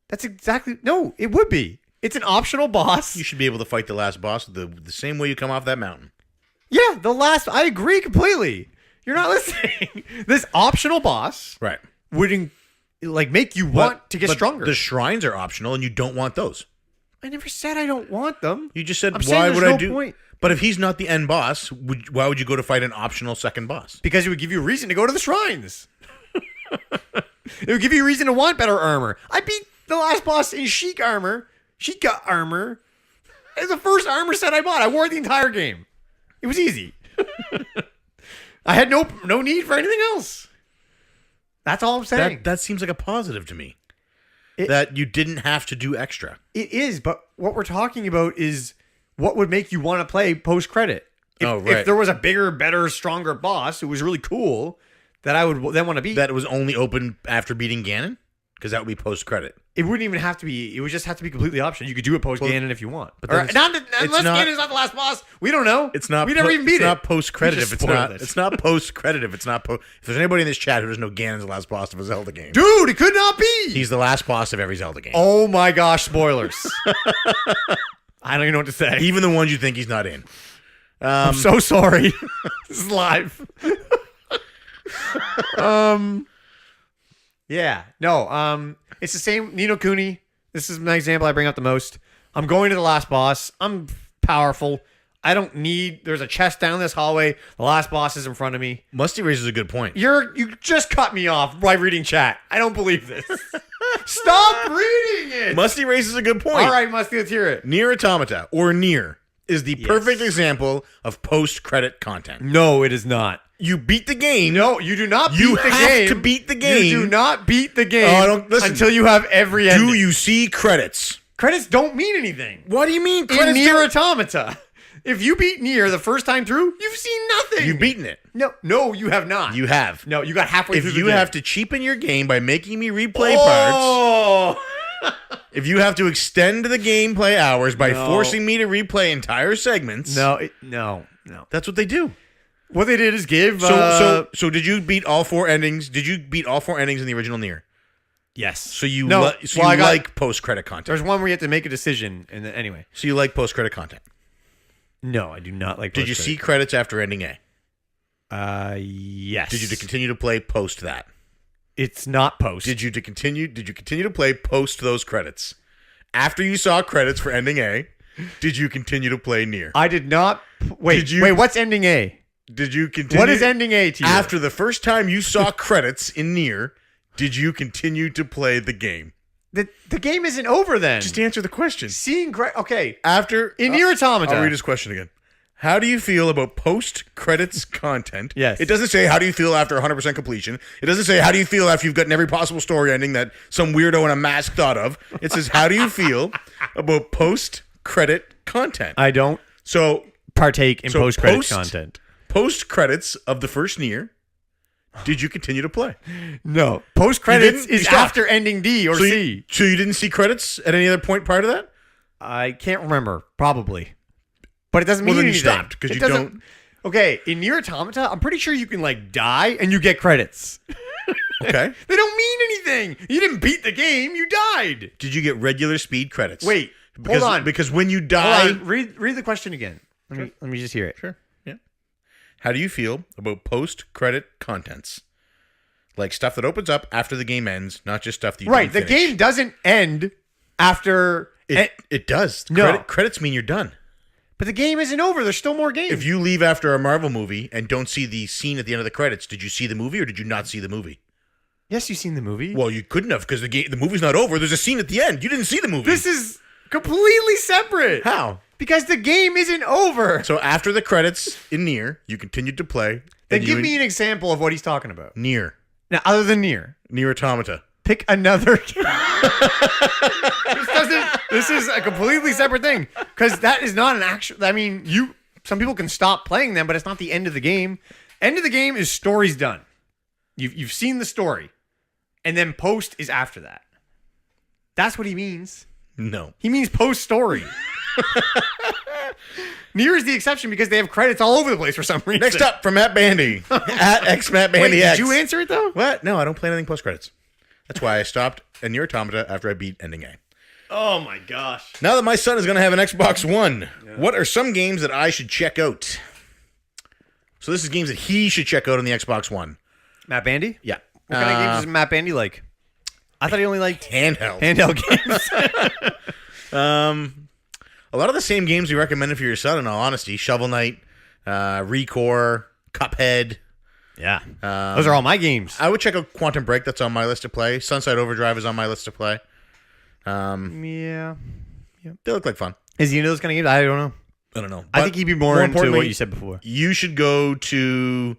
That's exactly... No, it would be. It's an optional boss. You should be able to fight the last boss the same way you come off that mountain. Yeah, the last... I agree completely. You're not listening. This optional boss Right. would make you want to get but stronger. The shrines are optional, and you don't want those. I never said I don't want them. You just said, I'm saying why there's would no I do? point. But if he's not the end boss, why would you go to fight an optional second boss? Because it would give you a reason to go to the shrines. It would give you a reason to want better armor. I beat the last boss in Sheik armor. Sheik got armor. It's the first armor set I bought. I wore it the entire game. It was easy. I had no need for anything else. That's all I'm saying. That seems like a positive to me. It- that you didn't have to do extra. It is, but what we're talking about is what would make you want to play post-credit. Oh, right. If there was a bigger, better, stronger boss who was really cool that I would then want to beat, That it was only open after beating Ganon? Because that would be post-credit. it wouldn't even have to be. It would just have to be completely optional. You could do it post-Ganon if you want. but Or, then it's unless not- Ganon's not the last boss. We don't know. It's not. We never even beat it's it. not post-credit We if just it's not. spoiled it. It's not post-credit if it's not. If there's anybody in this chat who doesn't know Ganon's the last boss of a Zelda game, Dude, it could not be. he's the last boss of every Zelda game. Oh my gosh, spoilers. I don't even know what to say. Even the ones you think he's not in. I'm so sorry. This is live. Yeah. No, it's the same Ni no Kuni. This is my example I bring up the most. I'm going to the last boss. I'm powerful. I don't need there's a chest down this hallway. The last boss is in front of me. Musty raises a good point. You just cut me off by reading chat. I don't believe this. Stop reading it. Musty raises a good point. All right, Musty, let's hear it. Nier Automata, or Nier, is the perfect example of post-credit content. No, it is not. You beat the game. No, you do not beat You the have game. to beat the game. You do not beat the game Oh, don't- listen. until you have every ending. Do you see credits? Credits don't mean anything. What do you mean In credits? Nier don't- Automata, if you beat Nier the first time through, you've seen nothing. You've beaten it. No, you have not. You have. No, you got halfway through If the you game. have to cheapen your game by making me replay parts, Oh! if you have to extend the gameplay hours by No. forcing me to replay entire segments, No. that's what they do. What they did is give... So did you beat all four endings? Did you beat all four endings in the original Nier? yes. So you No, like post-credit content. There's one where you have to make a decision, and then, anyway. So you like post-credit content. No, I do not like Did you see credits after ending A? Yes. Did you continue to play post that? It's not post. Did you continue to play post those credits? After you saw credits for ending A, did you continue to play Nier? I did not. Wait, what's ending A? Did you continue? What is ending A to you? After the first time you saw credits in Nier, did you continue to play the game? The game isn't over then. Just answer the question. Okay. After In Nier Automata. I'll read his question again. How do you feel about post-credits content? Yes. It doesn't say how do you feel after 100% completion. It doesn't say how do you feel after you've gotten every possible story ending that some weirdo in a mask thought of. It says how do you feel about post-credit content? I don't So partake in post-credit content. Post-credits of the first Nier, did you continue to play? No. Post-credits You is stopped. after ending D or C. So you didn't see credits at any other point prior to that? I can't remember. Probably. But it doesn't mean Well, then you anything. stopped, 'cause It you doesn't- don't- Okay, in Nier Automata, I'm pretty sure you can die and you get credits. Okay. They don't mean anything. You didn't beat the game. You died. Did you get regular speed credits? Wait. Because, hold on. Because when you die... Hold on. Read the question again. Let me just hear it. Sure. Yeah. How do you feel about post-credit contents? Like stuff that opens up after the game ends, not just stuff that you Right. didn't The finish. game doesn't end after... It does. No. Credits mean you're done. But the game isn't over. There's still more games. If you leave after a Marvel movie and don't see the scene at the end of the credits, did you see the movie or did you not see the movie? Yes, you've seen the movie. Well, you couldn't have because the movie's not over. There's a scene at the end. You didn't see the movie. This is completely separate. How? Because the game isn't over. So after the credits in Nier, you continued to play. Then give me an example of what he's talking about. Nier. Now, other than Nier. Nier Automata. Pick another. This is a completely separate thing because that is not an actual. I mean, some people can stop playing them, but it's not the end of the game. End of the game is story's done. You've seen the story, and then post is after that. That's what he means. No. He means post story. Nier is the exception because they have credits all over the place for some reason. Next up from Matt Bandy at XMattBandyX. Wait, did you answer it though? What? No, I don't play anything post credits. That's why I stopped at Nier Automata after I beat ending A. Oh my gosh. Now that my son is going to have an Xbox One, what are some games that I should check out? So this is games that he should check out on the Xbox One. Matt Bandy? Yeah. What kind of games does Matt Bandy like? I thought he only liked Handheld. games. A lot of the same games we recommended for your son, in all honesty. Shovel Knight, Recore, Cuphead. Yeah. Those are all my games. I would check out Quantum Break. That's on my list to play. Sunset Overdrive is on my list to play. Yeah. They look like fun. Is he into those kind of games? I don't know. I don't know. I But think he'd be more into importantly, what you said before. You should go to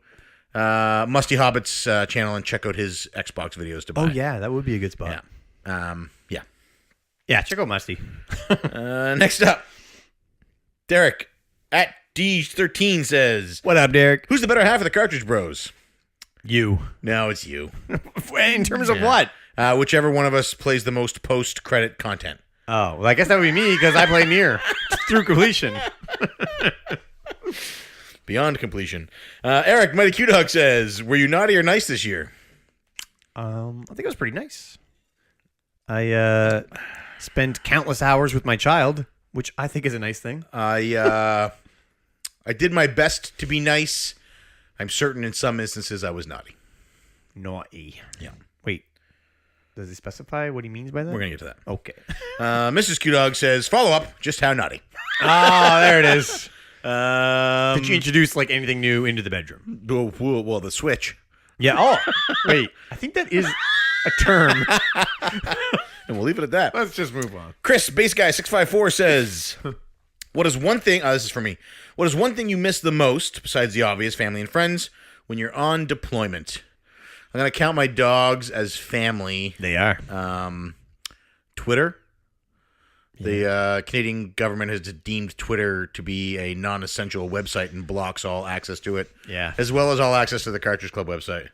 Musty Hobbit's channel and check out his Xbox videos to buy. Oh, yeah. That would be a good spot. Yeah. Yeah, check out Musty. Next up, Derek at D13 says, What up, Derek? who's the better half of the Cartridge Bros? You. No, it's you. In terms of what? Whichever one of us plays the most post-credit content. Oh, well, I guess that would be me because I play Nier through completion. Beyond completion. Eric, Mighty Q Dog says, were you naughty or nice this year? I think it was pretty nice. I spent countless hours with my child, which I think is a nice thing. I did my best to be nice. I'm certain in some instances I was naughty. Naughty. Yeah. Wait. Does he specify what he means by that? We're going to get to that. Okay. Mrs. Q Dog says, follow up, just how naughty. Oh, there it is. Did you introduce like anything new into the bedroom? Well, the Switch. Yeah. Oh, wait. I think that is a term. And we'll leave it at that. Let's just move on. Chris, Base Guy 654 says, what is one thing, this is for me, what is one thing you miss the most, besides the obvious, family and friends, when you're on deployment? I'm going to count my dogs as family. They are. Twitter. The Canadian government has deemed Twitter to be a non-essential website and blocks all access to it. Yeah. As well as all access to the Cartridge Club website.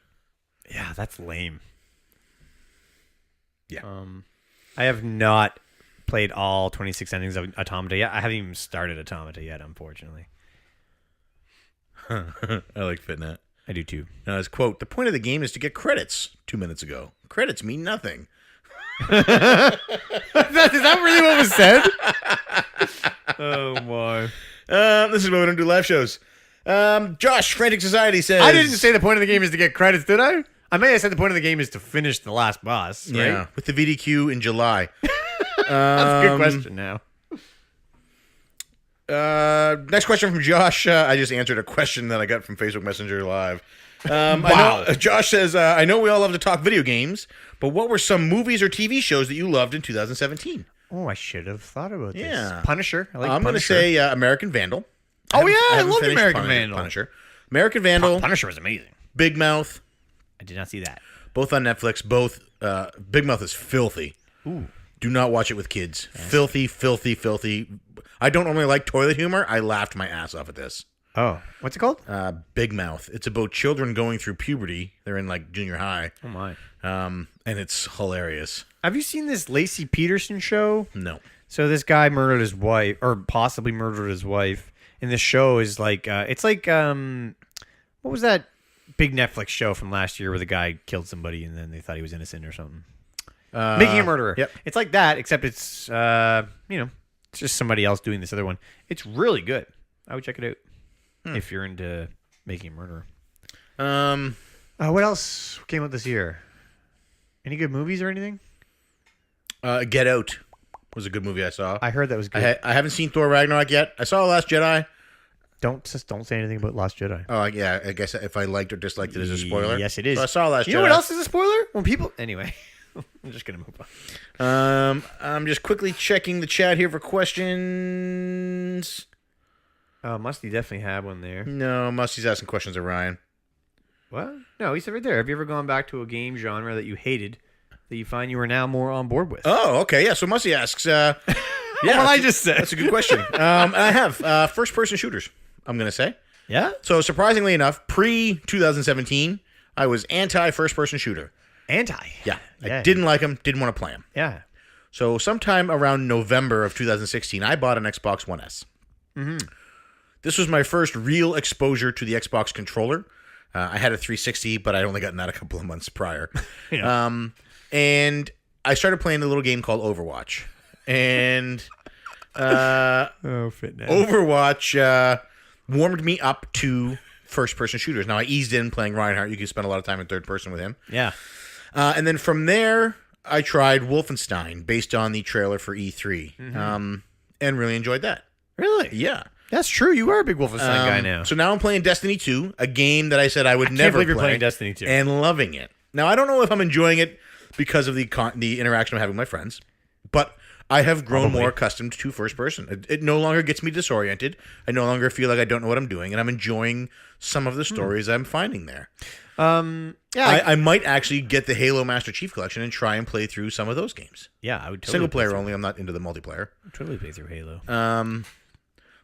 Yeah, that's lame. Yeah. I have not played all 26 endings of Automata yet. I haven't even started Automata yet, unfortunately. I like Fitnet. I do too. Now, his quote, the point of the game is to get credits 2 minutes ago. Credits mean nothing. Is that really what was said? Oh, my. This is why we don't do live shows. Josh, Frantic Society says... I didn't say the point of the game is to get credits, did I? I may have said the point of the game is to finish the last boss, right? Yeah, with the VDQ in July. That's a good question now. Next question from Josh. I just answered a question that I got from Facebook Messenger Live. Wow. Josh says, I know we all love to talk video games, but what were some movies or TV shows that you loved in 2017? Oh, I should have thought about this. Yeah. Punisher. I like I'm going to Punisher. say American Vandal. Oh, yeah. I haven't love finished American Vandal. Punisher. American Vandal, Punisher was amazing. Big Mouth, I did not see that. both on Netflix. Both. Big Mouth is filthy. Ooh. Do not watch it with kids. Filthy, filthy, filthy. I don't normally like toilet humor. I laughed my ass off at this. Oh, what's it called? Big Mouth. It's about children going through puberty. They're in like junior high. Oh, my. And it's hilarious. Have you seen this Lacey Peterson show? No. So this guy murdered his wife, or possibly murdered his wife. And this show is like, it's like, what was that big Netflix show from last year where the guy killed somebody and then they thought he was innocent or something? Making a Murderer. Yep. It's like that, except it's, it's just somebody else doing this other one. It's really good. I would check it out if you're into Making a Murderer. What else came out this year? Any good movies or anything? Get Out was a good movie I saw. I heard that was good. I haven't seen Thor Ragnarok yet. I saw Last Jedi. Don't say anything about Lost Jedi. Oh, yeah. I guess if I liked or disliked it as a spoiler. Yes, it is. So I saw Last Jedi. You know what else is a spoiler? When people... Anyway, I'm just going to move on. I'm just quickly checking the chat here for questions. Musty definitely had one there. No, Musty's asking questions of Ryan. What? No, he said right there. Have you ever gone back to a game genre that you hated that you find you are now more on board with? Oh, okay. Yeah, so Musty asks... yeah, what I just said. That's a good question. I have first-person shooters, I'm going to say. Yeah? So surprisingly enough, pre-2017, I was anti-first-person shooter. Anti? Yeah. I didn't like them, didn't want to play them. Yeah. So sometime around November of 2016, I bought an Xbox One S. Mm-hmm. This was my first real exposure to the Xbox controller. I had a 360, but I'd only gotten that a couple of months prior. Yeah. And I started playing a little game called Overwatch. And fitness. Overwatch warmed me up to first-person shooters. Now, I eased in playing Reinhardt. You can spend a lot of time in third person with him. Yeah. And then from there, I tried Wolfenstein based on the trailer for E3, and really enjoyed that. Really? Yeah. That's true. You are a big Wolfenstein guy now. So now I'm playing Destiny 2, a game that I said I would can't never believe you're play, playing Destiny 2. and loving it. Now, I don't know if I'm enjoying it because of the interaction I'm having with my friends, but I have grown more accustomed to first person. It no longer gets me disoriented. I no longer feel like I don't know what I'm doing, and I'm enjoying some of the stories I'm finding there. I might actually get the Halo Master Chief Collection and try and play through some of those games. Yeah, I would totally Single player only. I'm not into the multiplayer. totally play through Halo.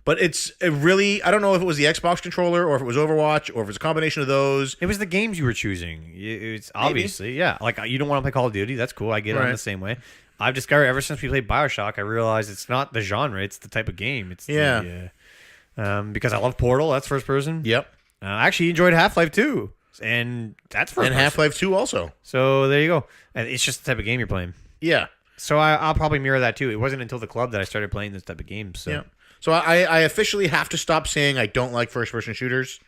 But it really, I don't know if it was the Xbox controller or if it was Overwatch or if it's a combination of those. It was the games you were choosing. It's obviously, yeah. Like, you don't want to play Call of Duty. That's cool. I get it. I'm the same way. I've discovered ever since we played BioShock, I realized it's not the genre. It's the type of game. It's because I love Portal. That's first person. Yep. I actually enjoyed Half-Life 2. And that's first person. And Half-Life 2 also. So there you go. And it's just the type of game you're playing. Yeah. So I'll probably mirror that too. It wasn't until the club that I started playing this type of games. So. Yeah. So I officially have to stop saying I don't like first-person shooters,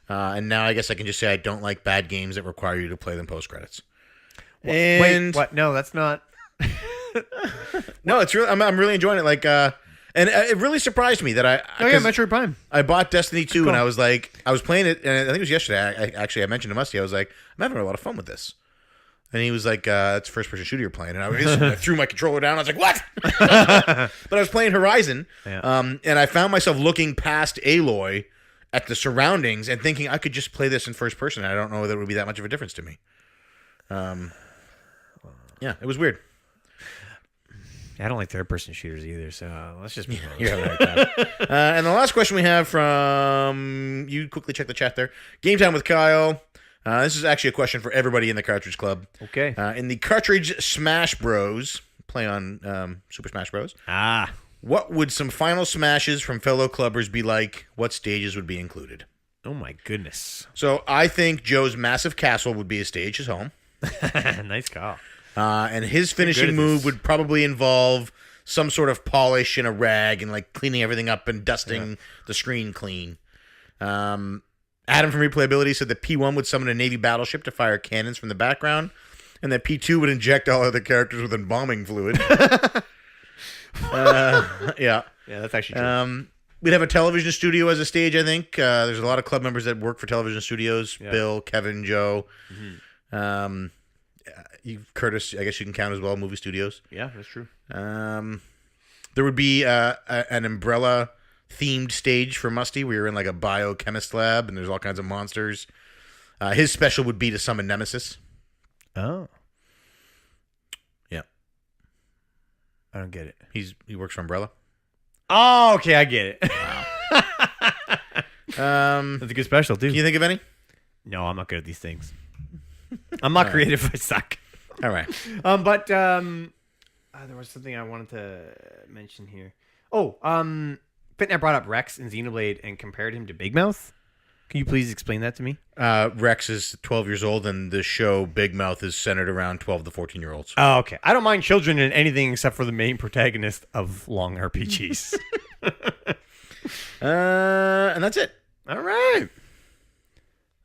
and now I guess I can just say I don't like bad games that require you to play them post-credits. Wait, what? No, that's not... No, it's really. I'm really enjoying it. Like, and it really surprised me that I. Oh yeah, Metroid Prime. I bought Destiny 2 and I was like, I was playing it, and I think it was yesterday. I mentioned to Musty, I was like, I'm having a lot of fun with this. And he was like, it's a first-person shooter you're playing. And I threw my controller down. I was like, what? But I was playing Horizon, and I found myself looking past Aloy at the surroundings and thinking I could just play this in first person. I don't know that it would be that much of a difference to me. Yeah, it was weird. I don't like third-person shooters either, so let's just move on. You're having a hard time. And the last question we have from... You quickly check the chat there. Game Time with Kyle. This is actually a question for everybody in the Cartridge Club. Okay. In the Cartridge Smash Bros. Play on Super Smash Bros. What would some final smashes from fellow clubbers be like? What stages would be included? Oh, my goodness. So I think Joe's massive castle would be a stage, his home. Nice call. And his finishing move would probably involve some sort of polish and a rag and like cleaning everything up and dusting the screen clean. Adam from Replayability said that P1 would summon a Navy battleship to fire cannons from the background, and that P2 would inject all other characters with embalming fluid. Yeah. Yeah, that's actually true. We'd have a television studio as a stage, I think. There's a lot of club members that work for television studios. Yeah. Bill, Kevin, Joe. Curtis, I guess you can count as well, movie studios. Yeah, that's true. There would be an umbrella-themed stage for Musty. We were in like a biochemist lab, and there's all kinds of monsters. His special would be to summon Nemesis. Oh. Yeah. I don't get it. He works for Umbrella. Oh, okay, I get it. Wow. That's a good special, too. Can you think of any? No, I'm not good at these things. I'm not creative. I suck. All right. But there was something I wanted to mention here. Oh, Fitnet brought up Rex and Xenoblade and compared him to Big Mouth. Can you please explain that to me? Rex is 12 years old, and the show Big Mouth is centered around 12 to 14-year-olds. Oh, okay. I don't mind children in anything except for the main protagonist of long RPGs. And that's it. All right.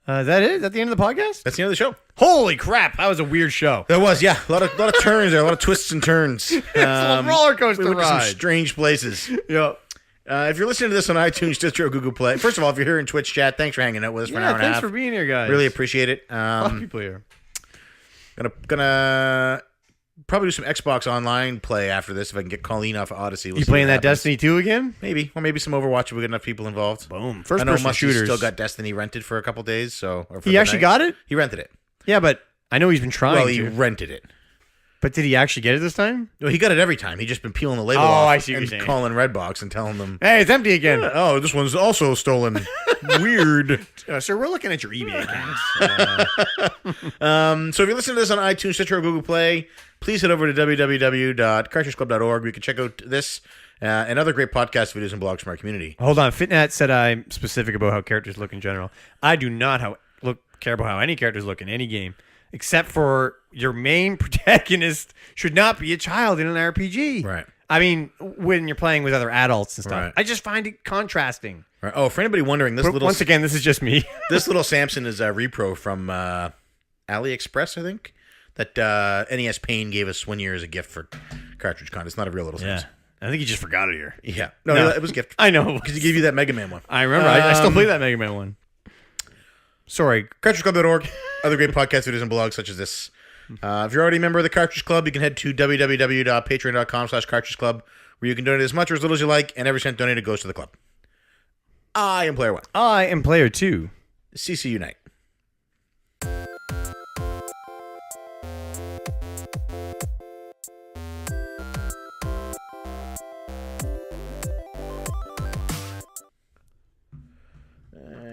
Is that it? Is that the end of the podcast? That's the end of the show. Holy crap. That was a weird show. That was, yeah. A lot of turns there, a lot of twists and turns. It's a roller coaster we went to ride. some strange places. Yep. If you're listening to this on iTunes, Stitcher, or Google Play, first of all, if you're here in Twitch chat, thanks for hanging out with us for an hour and a Thanks half. for being here, guys. Really appreciate it. A lot of people here. Gonna probably do some Xbox Online play after this if I can get Colleen off of Odyssey. We'll You see playing what that happens. Destiny 2 again? Maybe, or maybe some Overwatch if we get enough people involved. Boom. I First know person Musty's shooters. still got Destiny rented for a couple days, so or for He the actually night. got it? He rented it. Yeah, but I know he's been trying Well, he to. rented it. But did he actually get it this time? Well, he got it every time. He just been peeling the label Oh, off I see what and you're saying. calling Redbox and telling them, Hey, it's empty again. oh, this one's also stolen. Weird. Sir, we're looking at your eBay accounts. So if you're listening to this on iTunes, Stitcher, or Google Play, please head over to www.cartridgeclub.org where you can check out this and other great podcast videos and blogs from our community. Hold on. Fitnat said I'm specific about how characters look in general. I do not care about how any characters look in any game, except for your main protagonist should not be a child in an RPG. Right. I mean, when you're playing with other adults and stuff. Right. I just find it contrasting. Right. Oh, for anybody wondering, Once again, this is just me. this little Samson is a repro from AliExpress, I think, that NES Pain gave us 1 year as a gift for Cartridge Con. It's not a real little Samson. I think you just forgot it here. Yeah. No, No. it was a gift. I know. Because he gave you that Mega Man one. I remember. I still play that Mega Man one. Sorry. CartridgeClub.org. Other great podcast videos and blogs such as this. If you're already a member of the Cartridge Club, you can head to www.patreon.com/Cartridge Club, where you can donate as much or as little as you like, and every cent donated goes to the club. I am Player One. I am Player 2. CC Unite.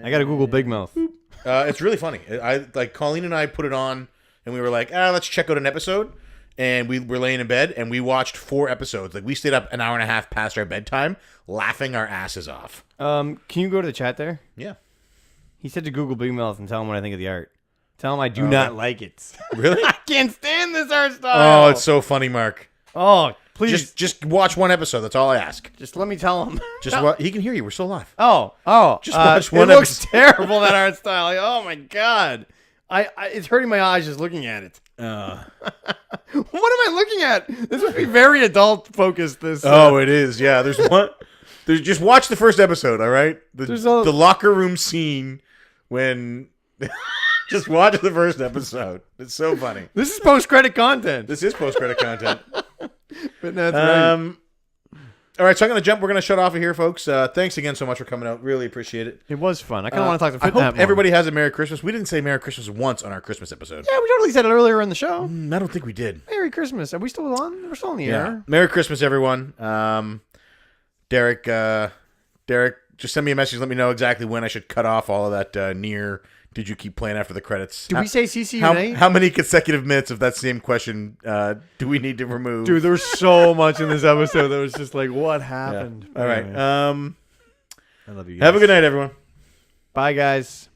I got to Google Big Mouth. It's really funny. I like Colleen and I put it on, and we were like, let's check out an episode. And we were laying in bed, and we watched 4 episodes. Like we stayed up an hour and a half past our bedtime, laughing our asses off. Can you go to the chat there? Yeah. He said to Google Big Mouth and tell him what I think of the art. Tell him I do not like it. Really? I can't stand this art style. Oh, it's so funny, Mark. Oh, please. Just watch one episode. That's all I ask. Just let me tell him. He can hear you. We're still live. Oh. Just watch one It looks episode. terrible, that art style. Like, oh, my God. It's hurting my eyes just looking at it. What am I looking at? This would be very adult focused. This. It is. Yeah, there's one. Just watch the first episode. All right. The locker room scene when. Just watch the first episode. It's so funny. This is post-credit content. This is post-credit content. But that's right. All right, so I'm going to jump. We're going to shut off of here, folks. Thanks again so much for coming out. Really appreciate it. It was fun. I kind of want to talk to I Fitnat hope more. everybody has a Merry Christmas. We didn't say Merry Christmas once on our Christmas episode. Yeah, we totally said it earlier in the show. I don't think we did. Merry Christmas. Are we still on? We're still on the air. Merry Christmas, everyone. Derek, just send me a message. Let me know exactly when I should cut off all of that near. Did you keep playing after the credits? Did we say CC Unite? How many consecutive minutes of that same question do we need to remove? Dude, there was so much in this episode that was just like, what happened? All right. Anyway. I love you guys. Have a good night, everyone. Bye, guys.